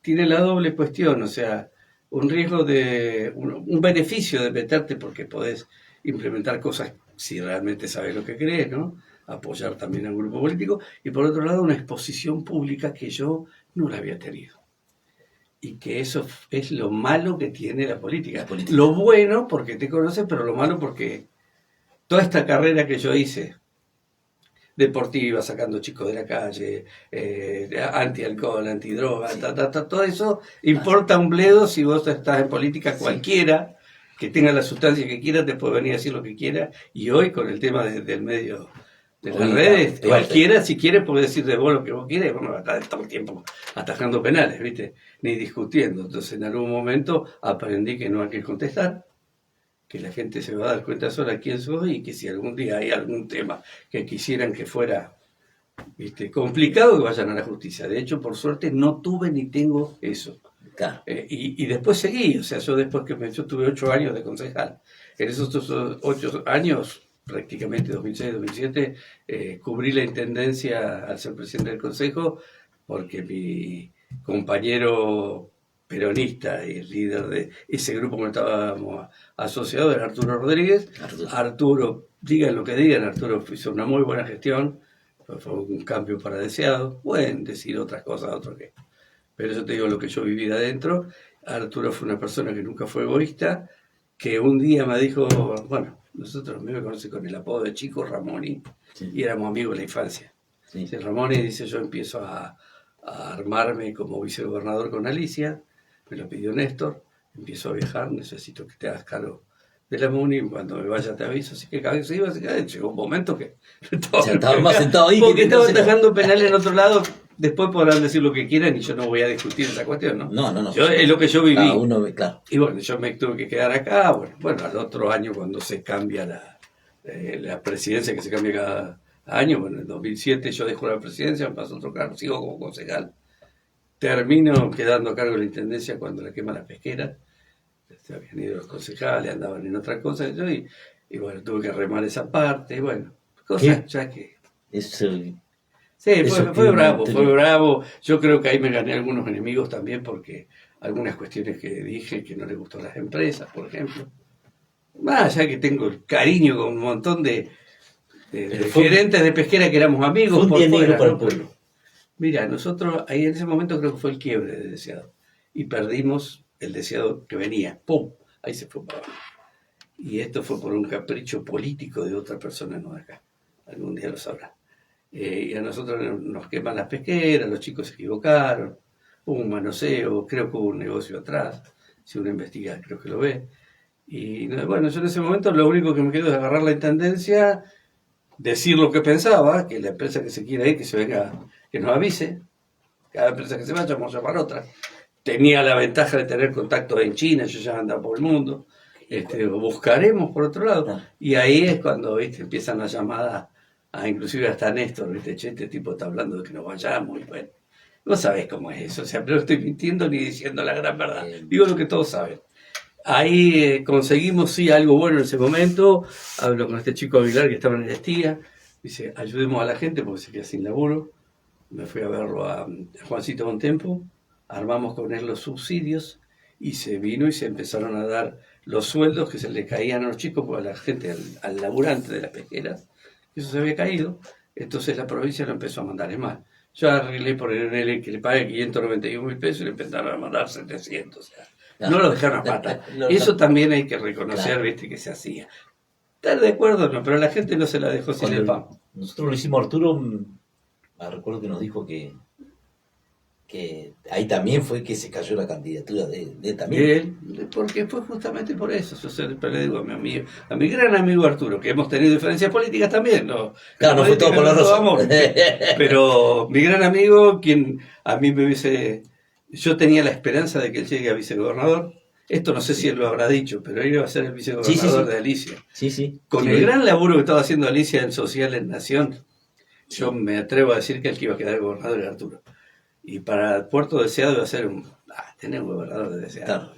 tiene la doble cuestión, o sea, un riesgo un beneficio de meterte porque podés implementar cosas si realmente sabes lo que crees, ¿no? Apoyar también a un grupo político, y por otro lado una exposición pública que yo no la había tenido. Y que eso es lo malo que tiene la política. Lo bueno porque te conoces, pero lo malo porque toda esta carrera que yo hice, deportiva, sacando chicos de la calle, anti-alcohol, antidroga, todo eso importa un bledo si vos estás en política. Cualquiera que tenga la sustancia que quiera te puede venir a decir lo que quiera, y hoy con el tema del medio de las redes, cualquiera si quiere puede decir de vos lo que vos quieras, y vamos a estar todo el tiempo atajando penales, ¿viste? Ni discutiendo. Entonces en algún momento aprendí que no hay que contestar, que la gente se va a dar cuenta sola quién soy, y que si algún día hay algún tema que quisieran que fuera complicado, que vayan a la justicia. De hecho, por suerte no tuve ni tengo eso. Claro. Y después seguí, o sea, yo tuve 8 años de concejal. En esos 8 años, prácticamente 2006-2007, cubrí la intendencia al ser presidente del consejo, porque mi compañero peronista y líder de ese grupo que estábamos asociados era Arturo Rodríguez. Arturo, digan lo que digan, Arturo hizo una muy buena gestión, fue un cambio para deseado. Pueden decir otras cosas, otros que... Pero yo te digo lo que yo viví de adentro. Arturo fue una persona que nunca fue egoísta, que un día me dijo, bueno, nosotros me conocen con el apodo de Chico Ramoni, sí, y éramos amigos de la infancia. Sí. Ramoni dice, yo empiezo a armarme como vicegobernador con Alicia, me lo pidió Néstor, empiezo a viajar, necesito que te hagas cargo de la MUNI, cuando me vaya te aviso. Así que cada vez se iba, llegó un momento que estaba más sentado ahí, porque estaba atajando penales en otro lado. Después podrán decir lo que quieran y yo no voy a discutir esa cuestión, ¿no? No. Es lo que yo viví. Cada uno, claro. Y bueno, yo me tuve que quedar acá. Bueno, al otro año, cuando se cambia la presidencia, que se cambia cada año, bueno, en 2007 yo dejo la presidencia, me paso a otro cargo, sigo como concejal. Termino quedando a cargo de la intendencia cuando la quema la pesquera. Se habían ido los concejales, andaban en otra cosa. Y bueno, tuve que remar esa parte. Y bueno, cosas ya que... Sí, fue bravo. Yo creo que ahí me gané algunos enemigos también, porque algunas cuestiones que dije que no le gustó a las empresas, por ejemplo. Más allá que tengo el cariño con un montón de gerentes de pesquera que éramos amigos. Fue un día negro para el pueblo. Mira, nosotros ahí en ese momento creo que fue el quiebre de Deseado. Y perdimos el Deseado que venía. ¡Pum! Ahí se fue para abajo. Y esto fue por un capricho político de otra persona, no de acá. Algún día lo sabrá. Y a nosotros nos queman las pesqueras, los chicos se equivocaron, hubo un manoseo, creo que hubo un negocio atrás, si uno investiga creo que lo ve. Y bueno, yo en ese momento lo único que me quedo es agarrar la intendencia, decir lo que pensaba, que la empresa que se quiera ir, que se venga, que nos avise, cada empresa que se vaya vamos a llamar otra. Tenía la ventaja de tener contactos en China, yo ya andaba por el mundo, buscaremos por otro lado. Y ahí es cuando empiezan las llamadas. Inclusive hasta Néstor, che, este tipo está hablando de que nos vayamos, y bueno, no sabés cómo es eso, o sea, pero no estoy mintiendo ni diciendo la gran verdad, digo lo que todos saben. Ahí conseguimos sí algo bueno en ese momento. Hablo con este chico Aguilar que estaba en el Estía, dice, ayudemos a la gente porque se queda sin laburo. Me fui a verlo a Juancito Bontempo, armamos con él los subsidios y se vino y se empezaron a dar los sueldos que se le caían a los chicos, a la gente, al laburante de las pesqueras. Eso se había caído, entonces la provincia lo empezó a mandar. Es más, yo arreglé por el que le pague 591.000 pesos y le empezaron a mandar 700. O sea, no lo dejaron a pata. Eso también hay que reconocer, claro, que se hacía. ¿Estar de acuerdo? No, pero la gente no se la dejó sin el pan. Nosotros lo hicimos, Arturo, recuerdo que nos dijo que ahí también fue que se cayó la candidatura de él también. De él, porque fue justamente por eso. Yo siempre le digo a mi gran amigo Arturo, que hemos tenido diferencias políticas también, ¿no? Claro, no fue todo por la rosa. Pero mi gran amigo, quien a mí me hubiese... Yo tenía la esperanza de que él llegue a vicegobernador, Esto no sé si él lo habrá dicho, pero él iba a ser el vicegobernador de Alicia. Sí. Con el gran laburo que estaba haciendo Alicia en Social en Nación, yo me atrevo a decir que el que iba a quedar gobernador era Arturo. Y para Puerto Deseado iba a ser tener un gobernador de Deseado. Claro.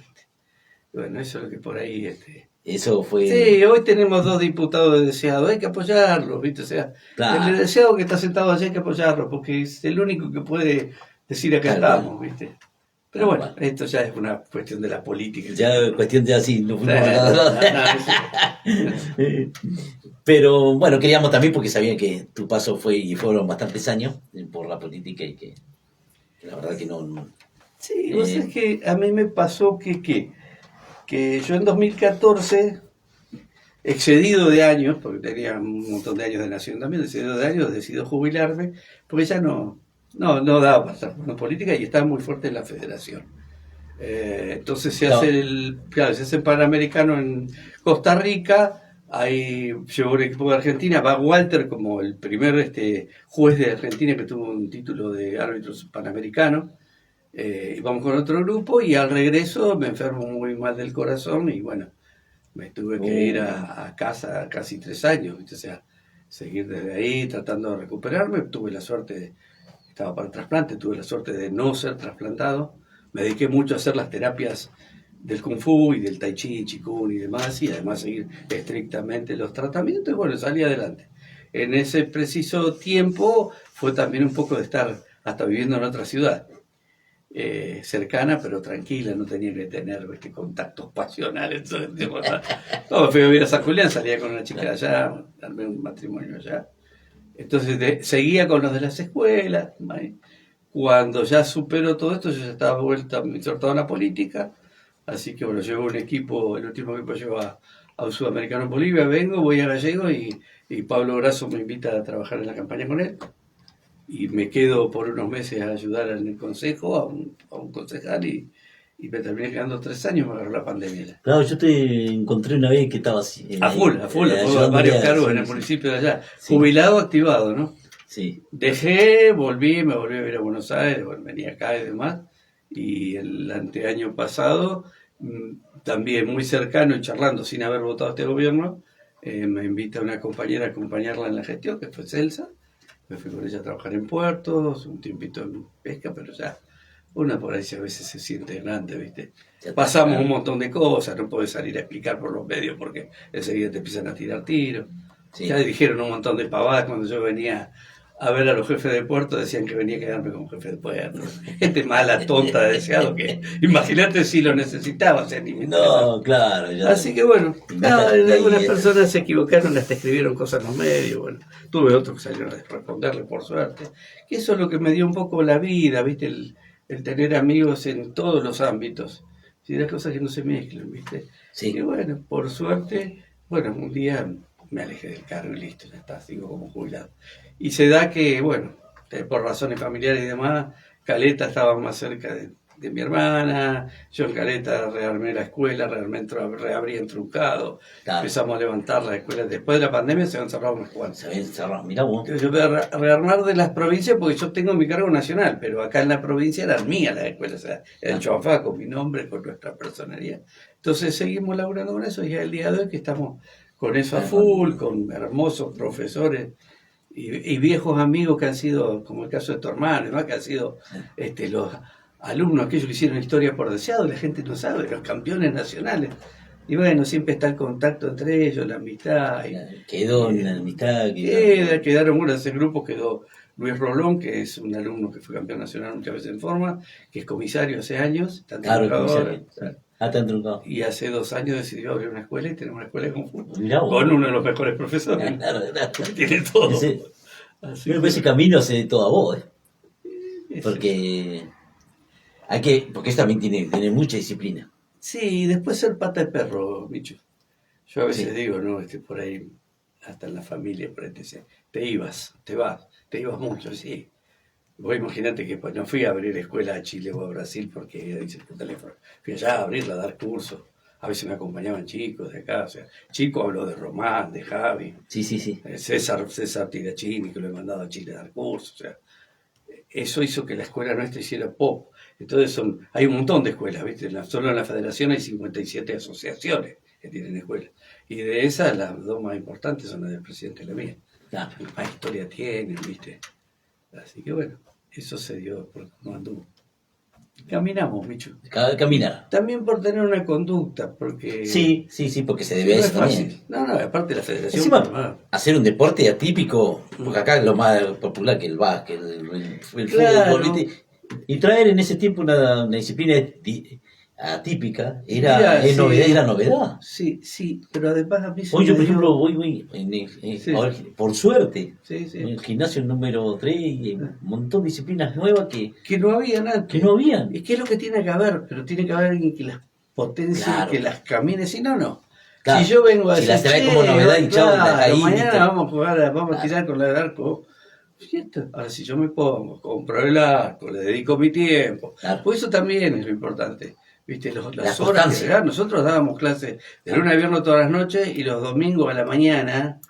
Bueno, eso es lo que por ahí... Eso fue... Sí, hoy tenemos 2 diputados de Deseado, hay que apoyarlos, ¿viste? O sea, Claro. el de Deseado que está sentado allá hay que apoyarlo, porque es el único que puede decir acá estamos, ¿viste? Pero bueno, esto ya es una cuestión de la política. Ya es cuestión de así, no fuimos Pero bueno, queríamos también, porque sabían que tu paso fueron bastantes años por la política y que la verdad que no... Sí, vos sabés que a mí me pasó que yo en 2014, excedido de años, porque tenía un montón de años de nación también, excedido de años, decido jubilarme, porque ya no daba para estar en política y estaba muy fuerte en la federación. Entonces se hace se hace el Panamericano en Costa Rica, ahí llegó un equipo de Argentina, va Walter como el primer juez de Argentina que tuvo un título de árbitro panamericano. Vamos con otro grupo y al regreso me enfermo muy mal del corazón y bueno, me tuve que ir a casa casi 3 años, ¿viste? O sea, seguir desde ahí tratando de recuperarme. Tuve la suerte, estaba para trasplante, tuve la suerte de no ser trasplantado. Me dediqué mucho a hacer las terapias del Kung Fu y del Tai Chi, Qigong y demás, y además seguir estrictamente los tratamientos y bueno, salí adelante. En ese preciso tiempo fue también un poco de estar hasta viviendo en otra ciudad. Cercana pero tranquila, no tenía que tener contactos pasionales. No, fui a vivir a San Julián, salía con una chica de allá, armé un matrimonio allá. Entonces seguía con los de las escuelas. Cuando ya superó todo esto, yo ya estaba insertado en la política, así que bueno, llevo un equipo, el último equipo llevo a un sudamericano en Bolivia, voy a Gallego y Pablo Grasso me invita a trabajar en la campaña con él. Y me quedo por unos meses a ayudar en el consejo, a un concejal, y me terminé quedando 3 años, me agarró la pandemia. Claro, yo te encontré una vez que estabas... A full, varios cargos en el municipio de allá. Sí. Jubilado, activado, ¿no? Sí. Dejé, me volví a ir a Buenos Aires, bueno, venía acá y demás. Y el anteaño pasado, también muy cercano y charlando sin haber votado este gobierno, me invita una compañera a acompañarla en la gestión, que fue Celsa. Me fui con ella a trabajar en puertos, un tiempito en pesca, pero ya una por ahí a veces se siente grande, ¿viste? Pasamos un montón de cosas, no puedes salir a explicar por los medios porque enseguida te empiezan a tirar tiros. Sí. Ya dijeron un montón de pavadas cuando yo venía a ver a los jefes de puerto, decían que venía a quedarme como jefe de puerto. Gente mala, tonta, deseado, que imagínate si lo necesitaba. O sea, no, claro. Así que bueno, algunas personas se equivocaron, hasta escribieron cosas en los medios. Bueno, tuve otros que salieron a responderle, por suerte. Que eso es lo que me dio un poco la vida, ¿viste? El tener amigos en todos los ámbitos. Si las cosas que no se mezclan, ¿viste? Sí. Y bueno, por suerte, bueno, un día me alejé del cargo y listo, ya está, sigo como jubilado. Y se da que, bueno, por razones familiares y demás, Caleta estaba más cerca de mi hermana, yo en Caleta rearmé la escuela, reabrí en Truncado, claro. Empezamos a levantar la escuela. Después de la pandemia se habían cerrado unas cuantas. Se habían cerrado, mirá vos. Yo voy a rearmar de las provincias porque yo tengo mi cargo nacional, pero acá en la provincia eran mías las escuelas, o sea, era el Chuanfá con mi nombre, con nuestra personalidad. Entonces seguimos laburando con eso y ya el día de hoy que estamos con eso a full, con hermosos profesores y viejos amigos que han sido, como el caso de tu hermano, ¿no? Que han sido los alumnos, aquellos que hicieron historia por deseado, la gente no sabe, los campeones nacionales. Y bueno, siempre está el contacto entre ellos, la amistad. Quedó la amistad. Quedaron unos de ese grupo, quedó Luis Rolón, que es un alumno que fue campeón nacional muchas veces en forma, que es comisario hace años. Claro, comisario. Tan truncado. Y hace 2 años decidió abrir una escuela y tenemos una escuela de Kung Fu con uno de los mejores profesores. Claro. Tiene todo. Pero ese camino hace todo a vos, porque porque eso también tiene mucha disciplina. Sí, y después ser pata de perro, Micho. Yo a veces digo, ¿no? Por ahí, hasta en la familia, por ahí te ibas mucho, sí. Vos imaginate que no fui a abrir escuela a Chile o a Brasil porque dice por teléfono. Fui allá a abrirla, a dar cursos. A veces me acompañaban chicos de acá. O sea, chicos habló de Román, de Javi. Sí. César Tirachini, que lo he mandado a Chile a dar cursos. O sea, eso hizo que la escuela nuestra hiciera pop. Entonces hay un montón de escuelas, ¿viste? Solo en la federación hay 57 asociaciones que tienen escuelas. Y de esas, las dos más importantes son las del presidente y la mía. Claro. Más historia tienen, ¿viste? Así que bueno, eso se dio por cómo anduvo. Caminamos, bicho. Caminar. También por tener una conducta, porque... Sí, porque se debe a no es eso también. fácil. No, aparte de la federación... Encima, hacer un deporte atípico, porque acá es lo más popular que el básquet, el Claro. fútbol, ¿viste? Y traer en ese tiempo una disciplina atípica Mira, sí. era novedad. Sí, pero además a mí se Hoy yo, me por dio- ejemplo, voy Sí. ahora, por suerte, Sí. en el gimnasio número 3 y hay un montón de disciplinas nuevas Que no habían antes. que no habían. Es que es lo que tiene que haber, pero tiene que haber alguien que las potencie, Claro. que las camine, si no, no. Claro. Si yo vengo a Si las decir, trae como novedad y chau, claro, ahí, mañana ¿viste? vamos a jugar, vamos a Claro. tirar con la del arco. ¿Cierto? Ahora, si yo me pongo, compro el arco, le dedico mi tiempo, Claro. pues eso también es lo importante. ¿Viste? Las La horas que constancia. se dan. Nosotros dábamos clases de lunes a viernes todas las noches y los domingos a la mañana.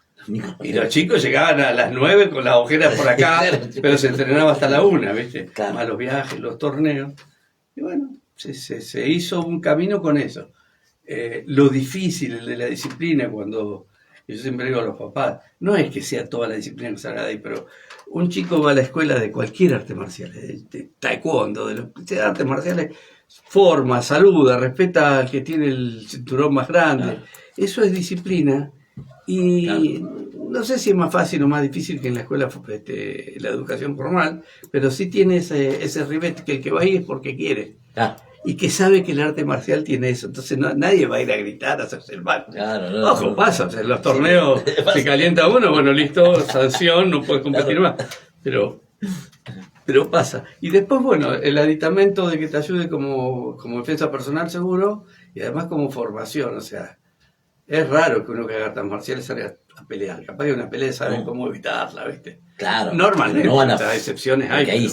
Y los chicos llegaban a las 9 con las ojeras por acá, Claro. pero se entrenaba hasta la 1, ¿viste? Claro. Más los viajes, los torneos. Y bueno, se hizo un camino con eso. Lo difícil, el de la disciplina, cuando yo siempre digo a los papás, no es que sea toda la disciplina que salga de ahí, pero un chico va a la escuela de cualquier arte marcial, de taekwondo, de artes marciales, forma, saluda, respeta al que tiene el cinturón más grande. Claro. Eso es disciplina. Y Claro. no sé si es más fácil o más difícil que en la escuela la educación formal, pero sí tiene ese ribete que el que va ahí es porque quiere. Claro. Y que sabe que el arte marcial tiene eso. Entonces nadie va a ir a gritar, a hacerse el mal. Claro, no, Ojo, no. pasa. O sea, en los torneos Sí, pasa. se calienta uno, bueno, listo, sanción, no puede competir Claro. más. Pero pasa. Y después, bueno, el aditamento de que te ayude como defensa personal seguro y además como formación. O sea, es raro que uno que haga artes marciales salga a pelear. Capaz que una pelea saben No. cómo evitarla, ¿viste? Claro. Normalmente, No van a, otras excepciones hay. porque ahí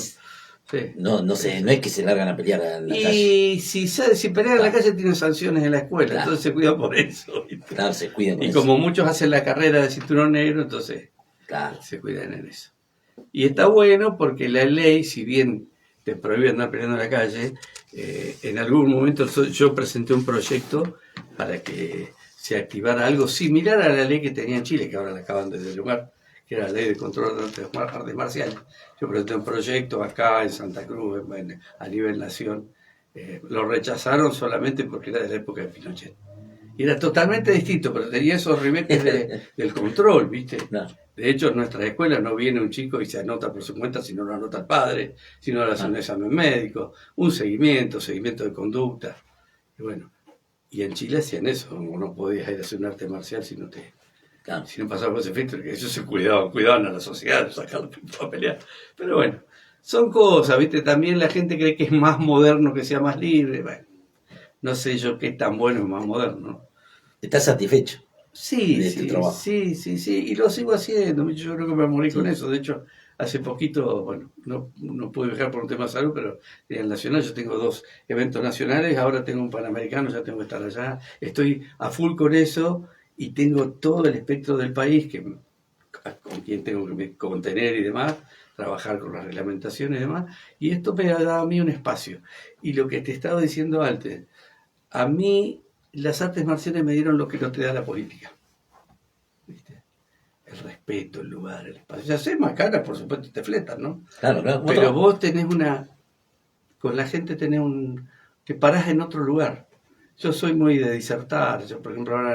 pero- sí. no es que se largan a pelear en la calle. Y si pelean en la calle tienen sanciones en la escuela, Claro. entonces se cuidan por eso. ¿viste? Claro, se cuidan con Y eso. como muchos hacen la carrera de cinturón negro, entonces Claro. se cuidan en eso. Y está bueno porque la ley, si bien te prohíbe andar peleando en la calle, en algún momento yo presenté un proyecto para que se activara algo similar a la ley que tenía en Chile, que ahora la acaban de derogar, que era la ley de control de artes marciales. Yo presenté un proyecto acá en Santa Cruz, a nivel nación. Lo rechazaron solamente porque era de la época de Pinochet. Y era totalmente distinto, pero tenía esos ribetes del control, ¿viste? Claro. De hecho, en nuestras escuelas no viene un chico y se anota por su cuenta si no lo anota el padre, si no le hace un examen médico, un seguimiento de conducta. Y bueno, y en Chile hacían eso, no podías ir a hacer un arte marcial si no Claro. pasaba por ese filtro, que ellos se cuidaban a la sociedad, sacarlo a pelear. Pero bueno, son cosas, ¿viste? También la gente cree que es más moderno, que sea más libre. Bueno, no sé yo qué tan bueno es más moderno, ¿no? ¿Estás satisfecho? Sí, de tu trabajo? sí, y lo sigo haciendo. Yo creo que me morí con eso. De hecho, hace poquito, bueno, no pude viajar por un tema de salud, pero en el Nacional yo tengo 2 eventos nacionales, ahora tengo un Panamericano, ya tengo que estar allá. Estoy a full con eso y tengo todo el espectro del país con quien tengo que contener y demás, trabajar con las reglamentaciones y demás. Y esto me ha dado a mí un espacio. Y lo que te estaba diciendo antes, a mí las artes marciales me dieron lo que no te da la política. ¿Viste? El respeto, el lugar, el espacio. Ya sé, más caras, por supuesto, te fletan, ¿no? Claro, claro. Pero vos tenés con la gente te parás en otro lugar. Yo soy muy de disertar. Yo, por ejemplo, ahora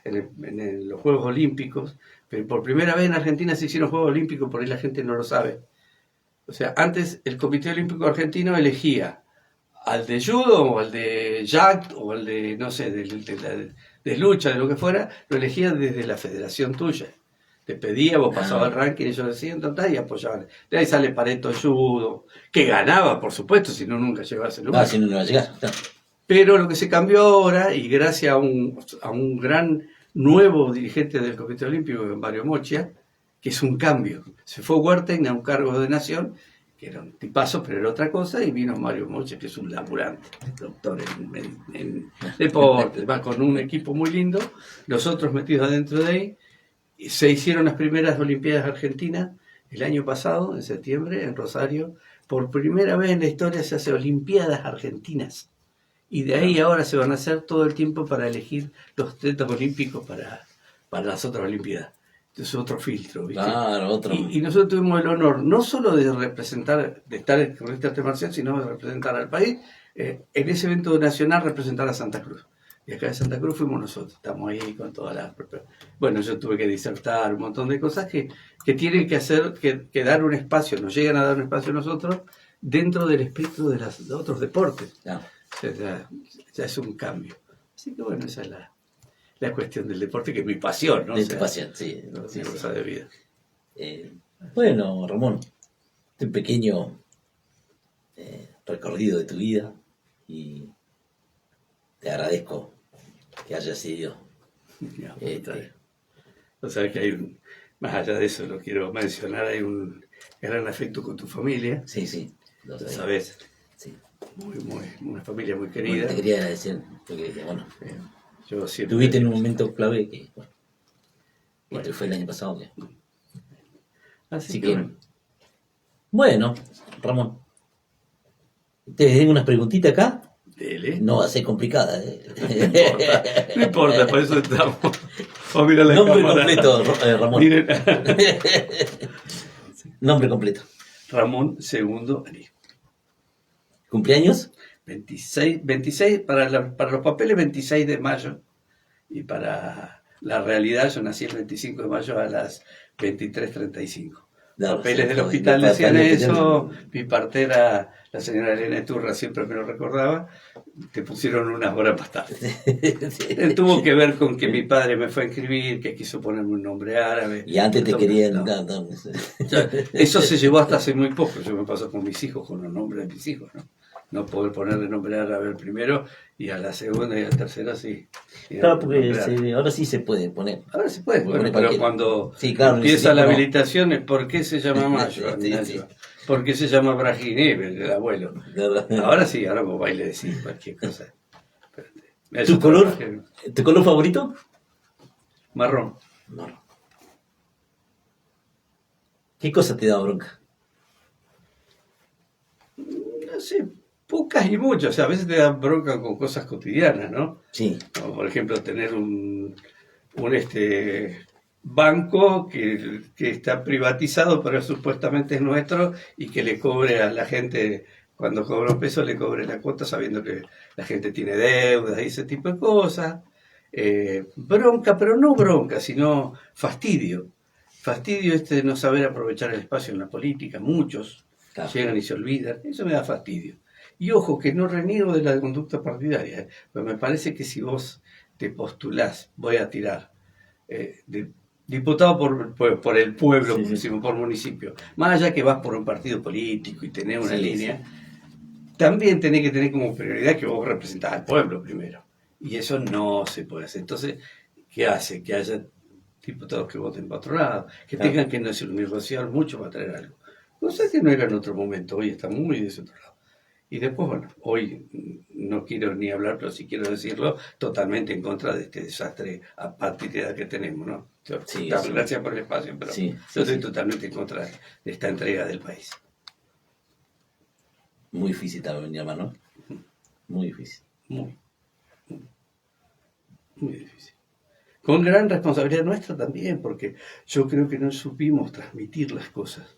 en los Juegos Olímpicos, pero por primera vez en Argentina se hicieron Juegos Olímpicos, por ahí la gente no lo sabe. O sea, antes el Comité Olímpico Argentino elegía al de judo o al de jack o al de, no sé, de lucha, de lo que fuera, lo elegía desde la federación tuya. Te pedía, vos pasabas el ranking, ellos decían, y apoyaban. De ahí sale Pareto judo, que ganaba, por supuesto, si no nunca llegaba a ese lugar. Si no va a llegar. Claro. Pero lo que se cambió ahora, y gracias a un gran nuevo dirigente del Comité Olímpico, Mario Mochia, que es un cambio. Se fue Huertain a un cargo de nación, que era un tipazo, pero era otra cosa, y vino Mario Moche, que es un laburante, doctor en deportes, va con un equipo muy lindo, nosotros metidos adentro de ahí, y se hicieron las primeras Olimpiadas Argentinas el año pasado, en septiembre, en Rosario, por primera vez en la historia se hace Olimpiadas Argentinas. Y de ahí ahora se van a hacer todo el tiempo para elegir los atletas olímpicos para las otras Olimpiadas. Entonces otro filtro, ¿viste? Claro, otro. Y nosotros tuvimos el honor no solo de representar, de estar con este arte marcial, sino de representar al país. En ese evento nacional representar a Santa Cruz. Y acá de Santa Cruz fuimos nosotros. Estamos ahí con todas las... Bueno, yo tuve que disertar un montón de cosas que tienen que hacer, que dar un espacio, nos llegan a dar un espacio a nosotros dentro del espectro de otros deportes. Claro. O sea, ya es un cambio. Así que bueno, esa es la cuestión del deporte, que es mi pasión, ¿no? De O tu sea, pasión, sí. no Sí, es sí. cosa de vida. Bueno, Ramón, este pequeño recorrido de tu vida y te agradezco que hayas sido. Ya, o sea que hay más allá de eso, lo quiero mencionar, hay un gran afecto con tu familia, Sí, sí, lo lo sabía. sabes, Sí. una familia muy Bueno, querida. te quería agradecer, porque bueno, Yo siempre... tuviste en un momento clave que, bueno, Bueno. fue el año pasado. Así Así que que, bueno, bueno, Ramón, te tengo unas preguntitas acá. dele. No va a ser complicada. No importa, por eso estamos. Oh, mira la Nombre cámara. completo, Ramón. Miren. Nombre completo. Ramón II Ari. ¿Cumpleaños? 26 para los papeles 26 de mayo, y para la realidad yo nací el 25 de mayo a las 23:35. No, Papeles sí, del no, hospital no, decían papeles del eso, hospital. mi partera, la señora Elena Turra, siempre me lo recordaba, te pusieron unas horas más tarde. Sí. Tuvo que ver con que mi padre me fue a inscribir, que quiso ponerme un nombre árabe. Y antes te Entonces, querían. no. No. O sea, eso se llevó hasta hace muy poco. Yo me paso con mis hijos, con los nombres de mis hijos, ¿no? No poder ponerle nombre árabe al primero, y a la segunda y a la tercera sí. Y Claro, nombre porque árabe. ahora sí se puede poner. Ahora se puede, Puede bueno, poner pero cualquiera. cuando Sí, claro, empieza en la ese tiempo no. habilitación es ¿por qué se llama Mayo? Sí, sí. ¿Por qué se llama Brahim, el abuelo? Ahora sí, ahora vos vais a decir cualquier cosa. Espérate. ¿Tu Eso color? trabajé. ¿Tu color favorito? Marrón. No. ¿Qué cosa te da bronca? No sé, pocas y muchas. O sea, a veces te dan bronca con cosas cotidianas, ¿no? Sí. Como por ejemplo tener un banco que está privatizado, pero supuestamente es nuestro, y que le cobre a la gente, cuando cobra un peso, le cobre la cuota sabiendo que la gente tiene deudas y ese tipo de cosas. Bronca, pero no bronca, sino fastidio. Fastidio de no saber aprovechar el espacio en la política. Muchos Claro. llegan y se olvidan. Eso me da fastidio. Y ojo, que no reniego de la conducta partidaria, pero me parece que si vos te postulás, voy a tirar, de diputado por el pueblo, Sí. por municipio, más allá que vas por un partido político y tenés una Sí, línea, también tenés que tener como prioridad que vos representás al pueblo primero. Y eso no se puede hacer. Entonces, ¿qué hace? Que haya diputados que voten para otro lado, que Claro. tengan que no negociar mucho para traer algo. Cosa que no era en otro momento, hoy está muy de ese otro lado. Y después, bueno, hoy no quiero ni hablar, pero sí quiero decirlo, totalmente en contra de este desastre apátrida que tenemos, ¿no? Sí, Gracias sí. por el espacio, pero Sí, yo estoy sí. totalmente en contra de esta entrega del país. Muy difícil también, mi hermano. Muy difícil. Muy, muy difícil. Con gran responsabilidad nuestra también, porque yo creo que no supimos transmitir las cosas.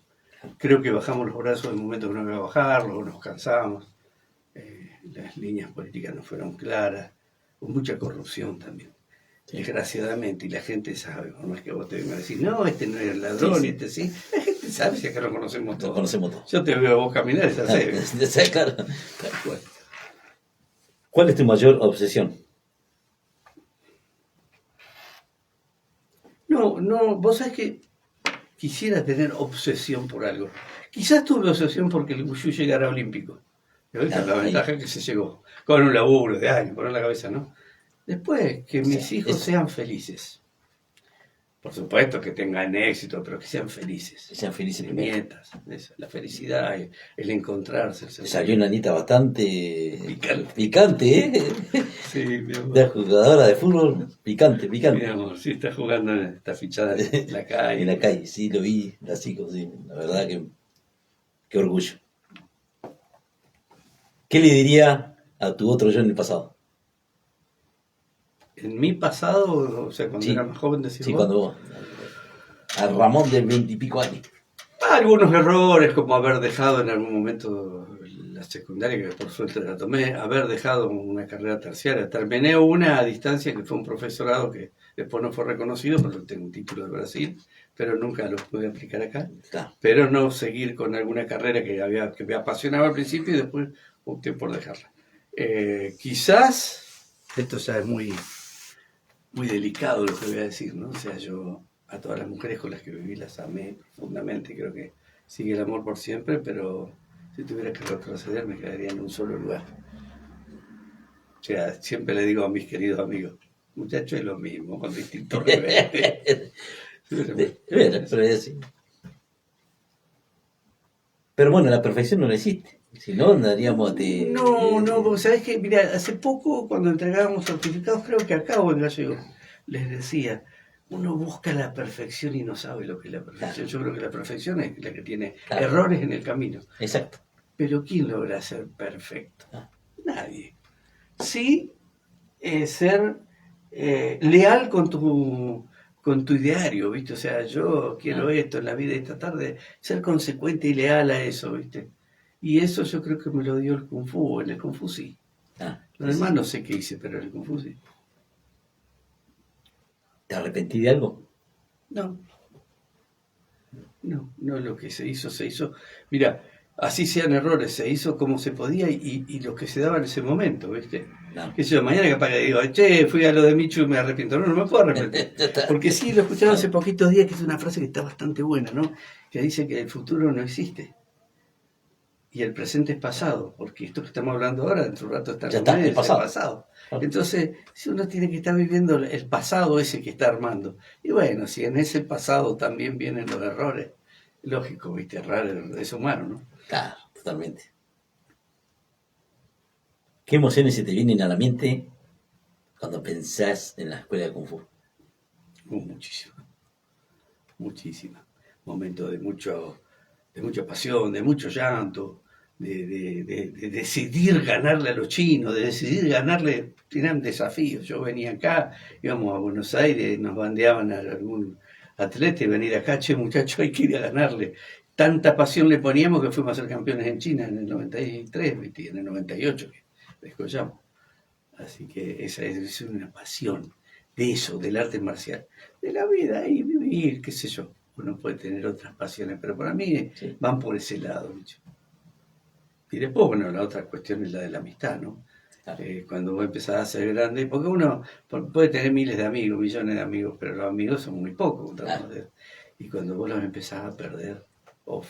Creo que bajamos los brazos en el momento que no había que bajarlos, nos cansamos. Las líneas políticas no fueron claras, con mucha corrupción también. Sí. Desgraciadamente, y la gente sabe, por más que vos te vengas a decir, no, este no es el ladrón, Sí. y este sí, la gente sabe, si acá lo conocemos Lo todos. conocemos todos. Yo te veo a vos caminar y ya sé. Claro. Tal cual. ¿Cuál es tu mayor obsesión? No, vos sabés que quisiera tener obsesión por algo. Quizás tuve obsesión porque el Wushu llegara a Olímpico. Y ahorita la Ahí. ventaja es que se llegó. Con un laburo de años, poner la cabeza, ¿no? Después, que mis Sí, hijos es- sean felices. Por supuesto que tengan éxito, pero que sean felices. Que sean felices Que primero. nietas, eso, la felicidad, el encontrarse. El Salió una nieta bastante Picante. picante, ¿eh? Sí, mi amor. De jugadora de fútbol, picante. Mi amor, sí, está jugando, está fichada en la calle. En la calle, sí, lo vi, la chico, sí. La verdad que qué orgullo. ¿Qué le diría a tu otro yo en el pasado? En mi pasado, o sea, cuando Sí, era más joven, decís sí, vos, cuando a Ramón de 20 y pico años. algunos errores, como haber dejado en algún momento la secundaria, que por suerte la tomé, haber dejado una carrera terciaria. Terminé una a distancia que fue un profesorado que después no fue reconocido, porque tengo un título de Brasil, pero nunca lo pude aplicar acá. Claro. Pero no seguir con alguna carrera que me apasionaba al principio y después opté por dejarla. Quizás, esto ya es muy delicado lo que voy a decir, ¿no? O sea, yo a todas las mujeres con las que viví las amé profundamente, creo que sigue el amor por siempre, pero si tuviera que retroceder me quedaría en un solo lugar. O sea, siempre le digo a mis queridos amigos, muchachos, es lo mismo, con distintos reveses. Pero es así. Pero bueno, la perfección no existe. Si no, andaríamos de... No, porque sabes que, mira, hace poco cuando entregábamos certificados, creo que acá o en Gallego, les decía, uno busca la perfección y no sabe lo que es la perfección. Yo creo que la perfección es la que tiene Claro. errores en el camino. Exacto. Pero ¿quién logra ser perfecto? Ah. Nadie. Sí, ser leal con tu ideario, ¿viste? O sea, yo quiero esto en la vida de esta tarde, ser consecuente y leal a eso, ¿viste? Y eso yo creo que me lo dio el Kung Fu. En el Kung Fu sí. Lo Sí, demás sí. no sé qué hice, pero en el Kung Fu sí. ¿Te arrepentí de algo? No lo que se hizo, se hizo. Mira, así sean errores, se hizo como se podía y lo que se daba en ese momento, ¿viste? No. Que yo mañana capaz que digo, che, fui a lo de Michu y me arrepiento. No me puedo arrepentir. Porque sí, lo escuchaba hace poquitos días, que es una frase que está bastante buena, ¿no? Que dice que el futuro no existe. Y el presente es pasado, porque esto que estamos hablando ahora, dentro de un rato está Ya está, el es pasado. el pasado. Entonces, si uno tiene que estar viviendo el pasado ese que está armando, y bueno, si en ese pasado también vienen los errores, lógico, viste, errar es humano, ¿no? Claro, totalmente. ¿Qué emociones se te vienen a la mente cuando pensás en la escuela de Kung Fu? Muchísimas. Momentos de mucha pasión, de mucho llanto, de decidir ganarle a los chinos, de decidir ganarle, tenían desafíos. Yo venía acá, íbamos a Buenos Aires, nos bandeaban a algún atleta y venir acá, che muchacho, hay que ir a ganarle. Tanta pasión le poníamos que fuimos a ser campeones en China en el 93, ¿viste? Y en el 98 que descollamos. Así que esa es una pasión de eso, del arte marcial, de la vida y vivir, qué sé yo. Uno puede tener otras pasiones, pero para mí Sí. van por ese lado, bicho. Y después, bueno, la otra cuestión es la de la amistad, ¿no? Claro. Cuando vos empezás a ser grande, porque uno puede tener miles de amigos, millones de amigos, pero los amigos son muy pocos. Claro. Y cuando vos los empezás a perder, uff,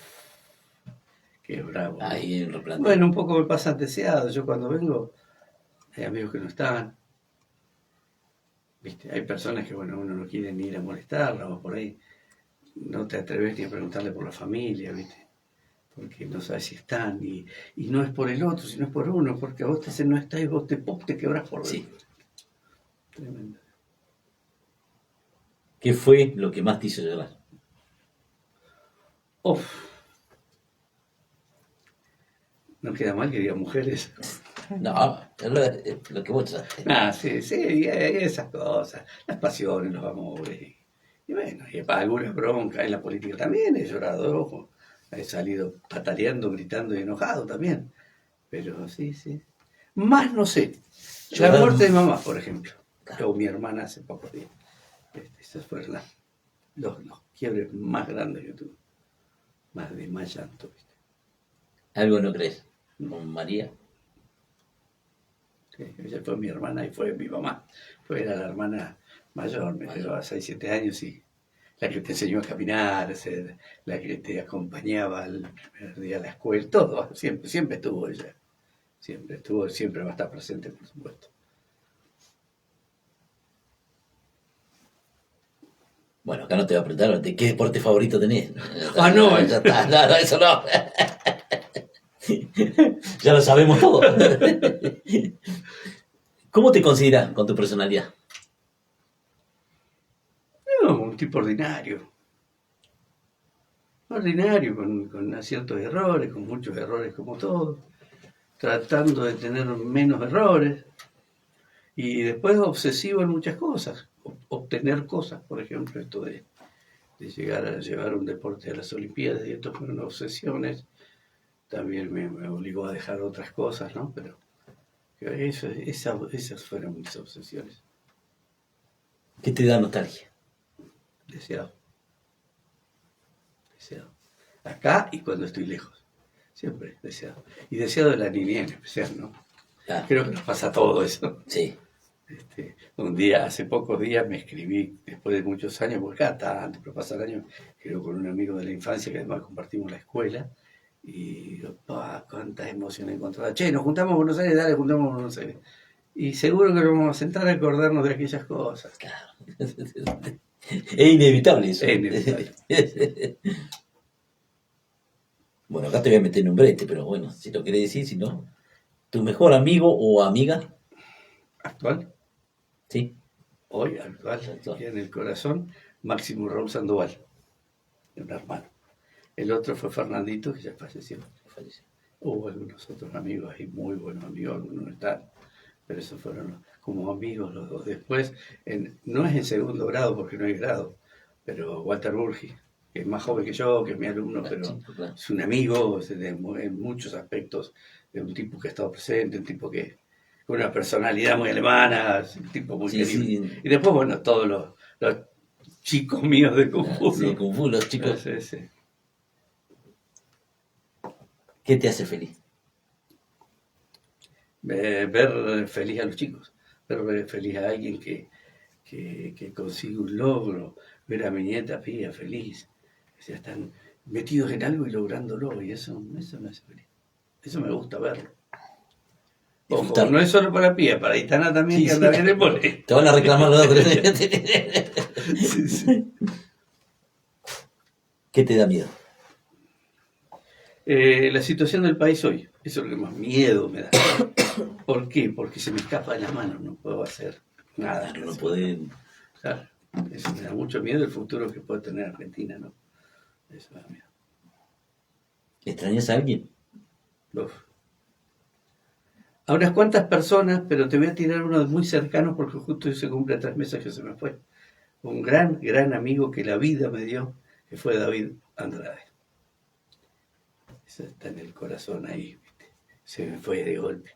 qué bravo. Ahí en replante. Bueno, un poco me pasa deseado. Yo cuando vengo, hay amigos que no están. ¿Viste? Hay personas que, bueno, uno no quiere ni ir a molestarla o por ahí no te atreves ni a preguntarle por la familia, ¿viste? Porque no sabes si están y no es por el otro, sino es por uno, porque a vos te dicen no está y vos te quebras por Sí. dentro. Tremendo. ¿Qué fue lo que más te hizo llorar? Uf. No queda mal que diga mujeres. No, es lo que vos usaste. Ah, sí, esas cosas, las pasiones, los amores. Y bueno, y para algunas broncas en la política también he llorado, ojo. He salido pataleando, gritando y enojado también. Pero sí. Más no sé. La muerte de mamá, por ejemplo. O mi hermana hace pocos días. Esos fueron los quiebres más grandes que tuve. Más llanto, ¿viste? ¿Algo no crees? ¿Con María? Sí, ella fue mi hermana y fue mi mamá. Era la hermana mayor, me llevaba 6, 7 años y la que te enseñó a caminar, la que te acompañaba el primer día a la escuela, todo, siempre estuvo ella. Siempre va a estar presente, por supuesto. Bueno, acá no te voy a preguntar de qué deporte favorito tenés. No. Ya está, no, eso no. Ya lo sabemos todo. ¿Cómo te consideras con tu personalidad? No, un tipo ordinario. Ordinario, con ciertos errores, con muchos errores como todos. tratando de tener menos errores. Y después obsesivo en muchas cosas, obtener cosas, por ejemplo, esto de llegar a llevar un deporte a las Olimpiadas, y esto fueron obsesiones, también me obligó a dejar otras cosas, ¿no? Pero esas fueron mis obsesiones. ¿Qué te da nostalgia? Deseado. Deseado. Acá y cuando estoy lejos. Siempre deseado. Y deseado de la niñez en especial, ¿no? Claro. Creo que nos pasa todo eso. Sí. Un día, hace pocos días, me escribí, después de muchos años, porque acá tanto, pero pasa el año, creo con un amigo de la infancia que además compartimos la escuela, y digo, cuántas emociones encontradas. Che, nos juntamos a Buenos Aires, dale, juntamos a Buenos Aires. Y seguro que nos vamos a sentar a acordarnos de aquellas cosas. Claro. Es inevitable eso. Es inevitable. Bueno, acá te voy a meter en un brete, pero bueno, si lo querés decir, si no. ¿Tu mejor amigo o amiga? ¿Actual? Sí. Hoy, actual, y en el corazón, Máximo Raúl Sandoval, un hermano. El otro fue Fernandito, que ya falleció. Hubo algunos otros amigos ahí, muy buenos amigos, algunos no están, pero esos fueron como amigos los dos. Después, no es en segundo grado, porque no hay grado, pero Walter Burgi, que es más joven que yo, que es mi alumno, pero es un amigo en muchos aspectos, de un tipo que ha estado presente, un tipo que con una personalidad muy alemana, un tipo muy querible. Sí. Y después, bueno, todos los chicos míos de Kung Fu. Sí, Kung Fu, los chicos. Sí. ¿Qué te hace feliz? Ver feliz a los chicos, ver feliz a alguien que consigue un logro, ver a mi nieta Pía feliz, o sea, están metidos en algo y lográndolo, y eso me hace feliz. Eso me gusta verlo. Ojo, no es solo para Pía, para Itana también, sí, que anda bien el pole. Te van a reclamar los otros. Sí. ¿Qué te da miedo? La situación del país hoy, eso es lo que más miedo me da. ¿Por qué? Porque se me escapa de las manos, no puedo hacer nada. No pueden. Claro, eso me da mucho miedo el futuro que puede tener Argentina, ¿no? Eso me da miedo. ¿Extrañas a alguien? Uf. A unas cuantas personas, pero te voy a tirar uno de muy cercanos porque justo hoy se cumple 3 meses que se me fue. Un gran amigo que la vida me dio, que fue David Andrade. Eso está en el corazón ahí, ¿viste? Se me fue de golpe.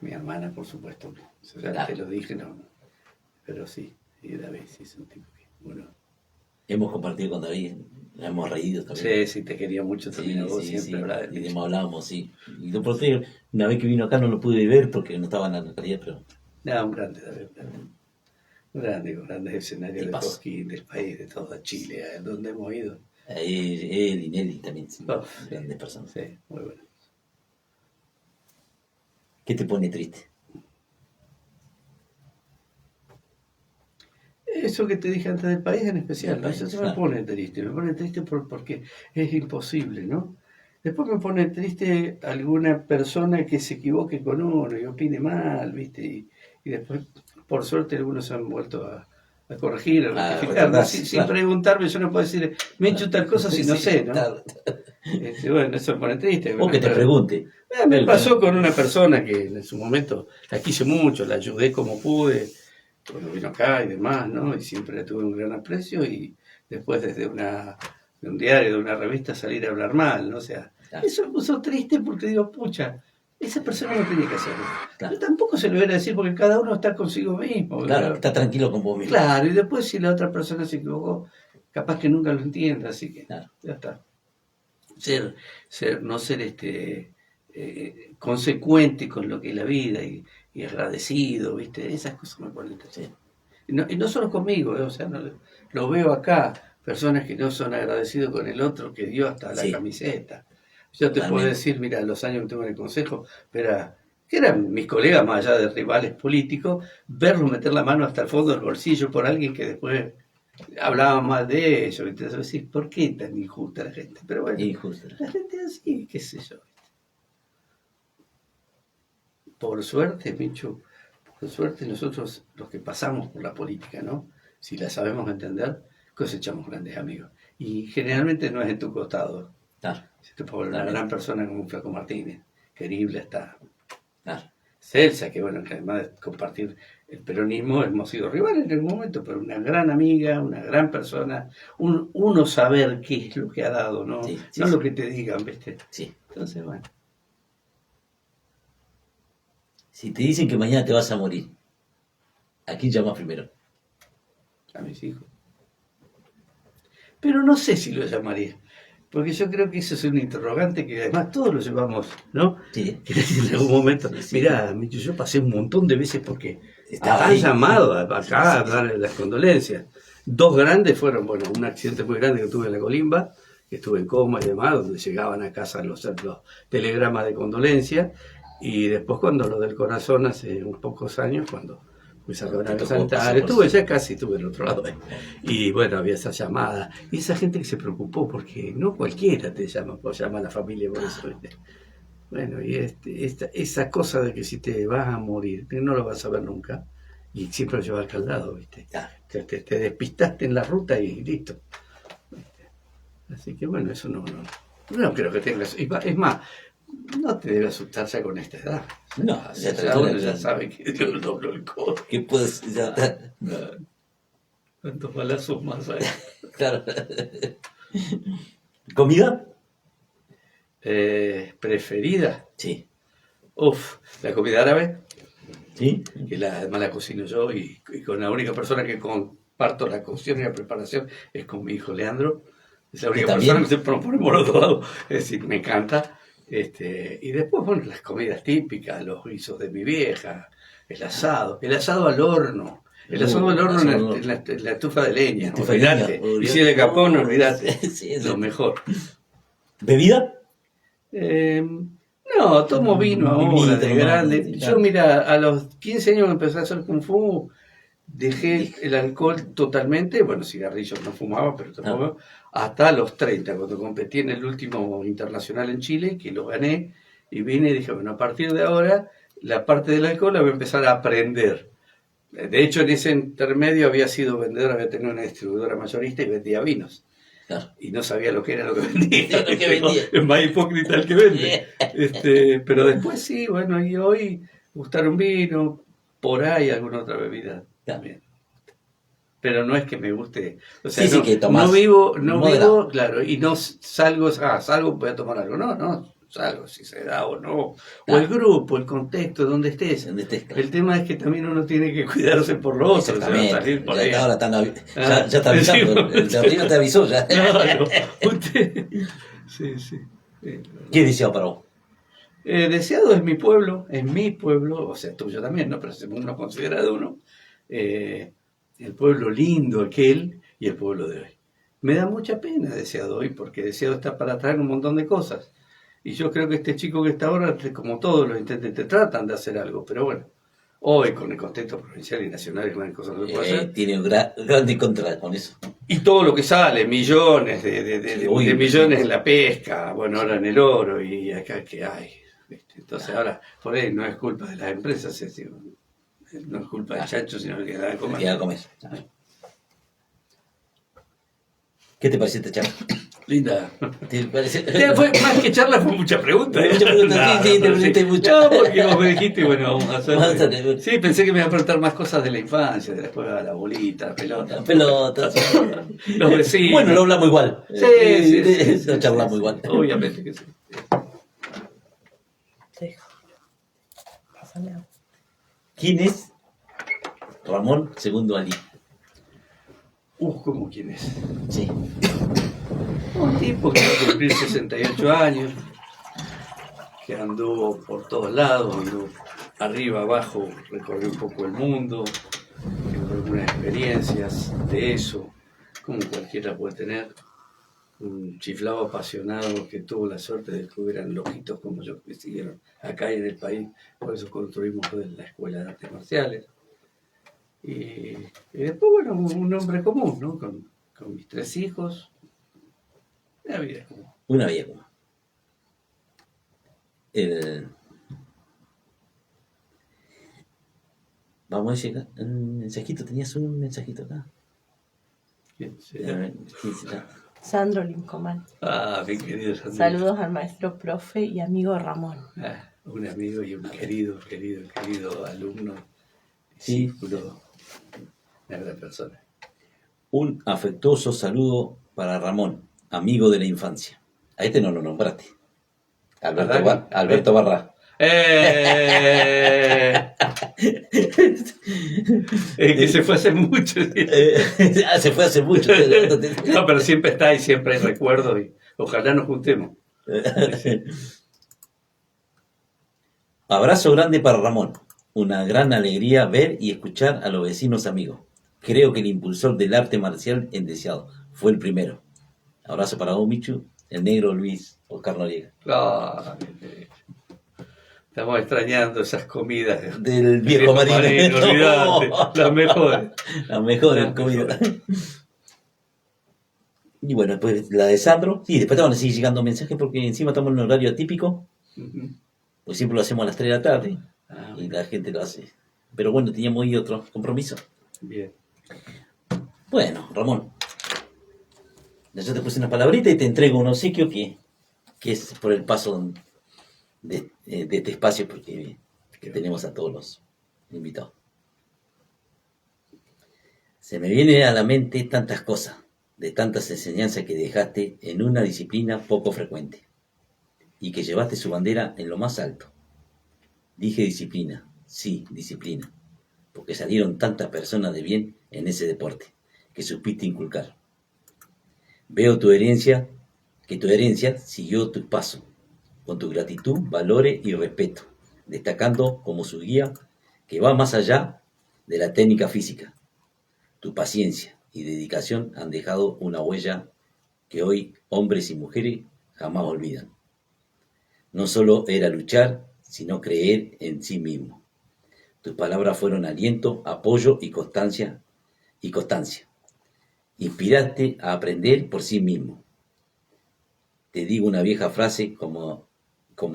Mi hermana, por supuesto, eso ya claro. Te lo dije, no. Pero sí, y David sí es un tipo que, bueno. Hemos compartido con David, nos hemos reído también. Sí, te quería mucho también a vos, siempre hablaba de y hablábamos, sí. Y lo por una vez que vino acá no lo pude ver porque no estaba en la localidad, pero... No, un grande, David. Grandes escenarios de Cosquín, del país, de todo Chile, a donde hemos ido. Él y Nelly también, sí, grandes personas. Sí, muy bueno. ¿Qué te pone triste? Eso que te dije antes del país en especial, ¿no? Eso me pone triste porque es imposible, ¿no? Después me pone triste alguna persona que se equivoque con uno y opine mal, ¿viste? Y después, por suerte, algunos se han vuelto a corregir, a rectificar, ¿no? Sin preguntarme, yo no puedo decir, me he hecho tal cosa si no sé, ¿no? Bueno, eso me pone triste. O que te pregunte. Me pasó con una persona que en su momento la quise mucho, la ayudé como pude, cuando vino acá y demás, ¿no? Y siempre le tuve un gran aprecio y después desde de un diario, de una revista, salir a hablar mal, ¿no? O sea, eso me puso triste porque digo, pucha, esa persona no tenía que hacerlo. Claro. Pero tampoco se lo voy a decir porque cada uno está consigo mismo. Claro, está tranquilo con vos mismo. Claro, y después si la otra persona se equivocó, capaz que nunca lo entienda, así que claro. Ya está. No ser consecuente con lo que es la vida y agradecido, ¿viste? Esas cosas me ponen triste. Y no solo conmigo, o sea, lo veo acá, personas que no son agradecidos con el otro que dio hasta la camiseta. Yo te puedo decir, mira, los años que tengo en el consejo, pero que eran mis colegas más allá de rivales políticos, verlos meter la mano hasta el fondo del bolsillo por alguien que después hablaba mal de ellos, entonces decís, ¿por qué tan injusta la gente? Pero bueno, la gente es así, qué sé yo. Por suerte, Michu, por suerte nosotros los que pasamos por la política, ¿no? Si la sabemos entender, cosechamos grandes amigos. Y generalmente no es en tu costado. Claro. Si te puede una gran persona como un Flaco Martínez, querible hasta Celsa, que bueno, que además de compartir el peronismo, hemos sido rivales en algún momento, pero una gran amiga, una gran persona, uno saber qué es lo que ha dado, no, Sí, sí, no sí. lo que te digan, ¿viste? Sí. Entonces, bueno, Si te dicen que mañana te vas a morir, ¿a quién llamas primero? a mis hijos. Pero no sé si lo llamaría, porque yo creo que eso es un interrogante que además todos lo llevamos, ¿no? Sí. Que en algún momento, Sí, sí. mirá, Micho, yo pasé un montón de veces porque Estaba han ahí. llamado acá Sí, a sí, darle las condolencias. Dos grandes fueron, bueno, un accidente muy grande que tuve en la Colimba, que estuve en coma y demás, donde llegaban a casa los telegramas de condolencia, y después cuando lo del corazón hace unos pocos años, cuando fui a Te sacar tocó sanitario, pasar por estuve eso. ya casi, estuve del otro lado. Y bueno, había esa llamada, y esa gente que se preocupó, porque no cualquiera te llama, pues llama a la familia por eso, ¿viste? Bueno, y esa cosa de que si te vas a morir, que no lo vas a ver nunca, y siempre lo llevas al lado, ¿viste? Claro. Te despistaste en la ruta y listo. Así que bueno, eso no creo que tengas. Es más, no te debe asustar ya con esta edad. No, Ya, ya uno ya sabe que Dios dobló el codo. ¿Qué puedes? ¿Cuántos balazos más hay? Claro. ¿Comida? ¿Preferida? Sí. Uf, la comida árabe, ¿Sí? que además la cocino yo y con la única persona que comparto la cocción y la preparación es con mi hijo Leandro. Es la única también? persona que se proponemos los dos. Es decir, me encanta. Y después, bueno, las comidas típicas, los guisos de mi vieja, el asado al horno. El asado al horno en la estufa de leña, Estufa de leña, olvidate. Y si es de capón, olvidate. Sí, es Lo mejor. ¿Bebida? No, tomo vino ahora, de Vinito, grande. nomás, Yo, mira, a los 15 años que empecé a hacer Kung Fu, dejé el alcohol totalmente. Bueno, cigarrillos no fumaba, pero tampoco. Hasta los 30, cuando competí en el último internacional en Chile, que lo gané, y vine y dije, bueno, a partir de ahora, la parte del alcohol la voy a empezar a aprender. De hecho, en ese intermedio había sido vendedor, había tenido una distribuidora mayorista y vendía vinos. Claro. Y no sabía lo que era lo que vendía. Lo que vendía. Es más hipócrita el que vende. Pero después sí, bueno, y hoy gustar un vino, por ahí alguna otra bebida también. Pero no es que me guste, o sea, Sí, no, que tomás no vivo, moderado. claro, y no salgo, salgo, voy a tomar algo, no, salgo, si se da o no, o Claro. el grupo, el contexto, donde estés. Donde estés, claro. El tema es que también uno tiene que cuidarse por lo otro, o sea, Exactamente. salir por Ya ahí. está, ahora están ya está avisando. El de arriba te avisó ya. Claro, usted, sí. ¿Qué deseo para vos? Deseado es mi pueblo, o sea, tuyo también, ¿no? Pero si uno considera de uno, el pueblo lindo aquel y el pueblo de hoy. Me da mucha pena Deseado hoy, porque Deseado está para traer un montón de cosas. Y yo creo que este chico que está ahora, como todos los intendentes, tratan de hacer algo, pero bueno, hoy con el contexto provincial y nacional es una cosa que no se puede hacer. Tiene un grande contra con eso. Y todo lo que sale, millones de millones en la pesca, bueno, ahora en el oro y acá que hay. ¿Viste? Entonces ahora, por ahí no es culpa de las empresas, no es culpa del chancho, sino que da de comer. Que da a comer. ¿Qué te pareció esta charla? Linda. ¿Te parece? Fue, más que charla, fue mucha pregunta. Mucha pregunta, sí, te pregunté mucho. No, porque vos me dijiste, bueno, vamos a hacer. Vamos a hacer. Sí, pensé que me iba a preguntar más cosas de la infancia, de después a la bolita, la pelota. Pelotas. Los vecinos. Bueno, lo hablamos igual. Sí. Lo charlamos igual. Obviamente que sí. ¿Quién es Ramón II Ali? ¿Cómo quién es? Sí. Un tipo que va a cumplir 68 años, que anduvo por todos lados, anduvo arriba, abajo, recorrió un poco el mundo, tuvo algunas experiencias de eso, como cualquiera puede tener. Un chiflado apasionado que tuvo la suerte de que hubieran loquitos como yo que siguieron acá y en el país, por eso construimos la Escuela de Artes Marciales. Y después, bueno, un hombre común, ¿no? Con mis 3 hijos. Una vida común. Una vida común. Vamos a llegar. Un mensajito, tenías un mensajito acá. ¿Quién será? ¿Quién será? Sandro Lincoman. Mi querido Sandro. Saludos al maestro profe y amigo Ramón. un amigo y un querido alumno, Sí. discípulo, una gran persona. Un afectuoso saludo para Ramón, amigo de la infancia. A este no lo nombraste. Alberto Barra. Que se fue hace mucho. Se fue hace mucho. No, pero siempre está y siempre hay recuerdos y ojalá nos juntemos. Abrazo grande para Ramón. Una gran alegría ver y escuchar a los vecinos amigos. Creo que el impulsor del arte marcial en Deseado fue el primero. Abrazo para vos, Michu, el negro Luis Oscar Noriega. Estamos extrañando esas comidas del viejo marino. Olvidate, las mejores. Las mejores comidas. Y bueno, después la de Sandro. Sí, después te van a seguir llegando mensajes porque encima estamos en un horario atípico. Pues siempre lo hacemos a las 3 de la tarde. Y la gente lo hace. Pero bueno, teníamos ahí otro compromiso. Bien. Bueno, Ramón. Yo te puse una palabrita y te entrego un obsequio que es por el paso de este espacio porque que tenemos a todos los invitados. Se me viene a la mente tantas cosas, de tantas enseñanzas que dejaste en una disciplina poco frecuente y que llevaste su bandera en lo más alto. Dije disciplina, sí, disciplina, porque salieron tantas personas de bien en ese deporte que supiste inculcar. Veo que tu herencia siguió tus pasos, con tu gratitud, valores y respeto, destacando como su guía que va más allá de la técnica física. Tu paciencia y dedicación han dejado una huella que hoy hombres y mujeres jamás olvidan. No solo era luchar, sino creer en sí mismo. Tus palabras fueron aliento, apoyo y constancia. Inspiraste a aprender por sí mismo. Te digo una vieja frase como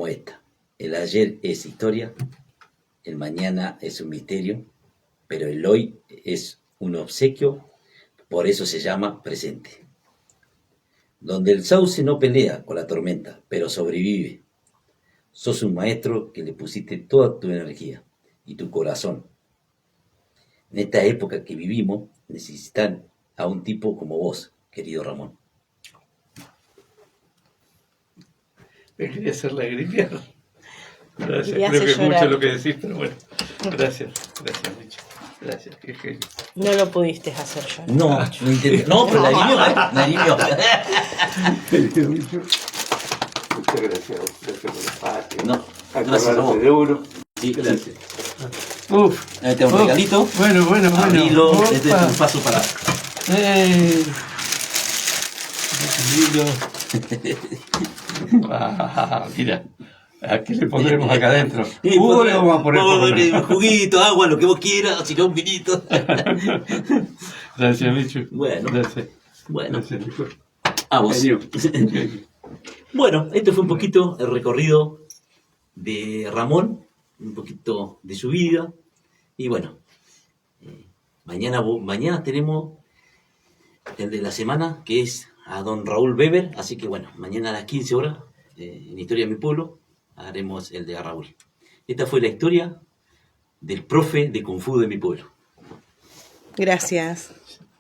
esta. El ayer es historia, el mañana es un misterio, pero el hoy es un obsequio, por eso se llama presente. Donde el sauce no pelea con la tormenta, pero sobrevive. Sos un maestro que le pusiste toda tu energía y tu corazón. En esta época que vivimos, necesitan a un tipo como vos, querido Ramón. Me quería hacer lagrimear. Gracias, Quería creo que hacer es mucho llorar. lo que decís, pero bueno. Gracias, Micho. Gracias, qué genio. No lo pudiste hacer yo. No intenté. No, pero la limió, Muchas gracias por el espacio. No, gracias a vos. De uno. Sí, Gracias. Uf. Ahí te un regalito. Bueno. Abrilo, Opa. este es un paso para. Mira, aquí le pondremos acá adentro. Jugo le vamos a poner por juguito, agua, lo que vos quieras, si no un vinito. Gracias, Micho. Bueno. Gracias. Bueno, Gracias, Micho. a vos. Genio. Bueno, este fue un poquito el recorrido de Ramón, un poquito de su vida. Y bueno, mañana tenemos el de la semana, que es a don Raúl Weber. Así que bueno, mañana a las 15 horas, en Historia de mi Pueblo, haremos el de a Raúl. Esta fue la historia del profe de Kung Fu de mi pueblo. Gracias.